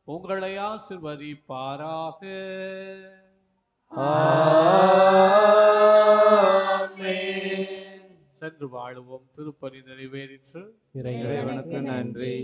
உங்களை ஆசிர்வதிப்பாராக. சென்று வாழுவோம். திருப்பலி நிறைவேறிற்று. இறைவனுக்கு நன்றி.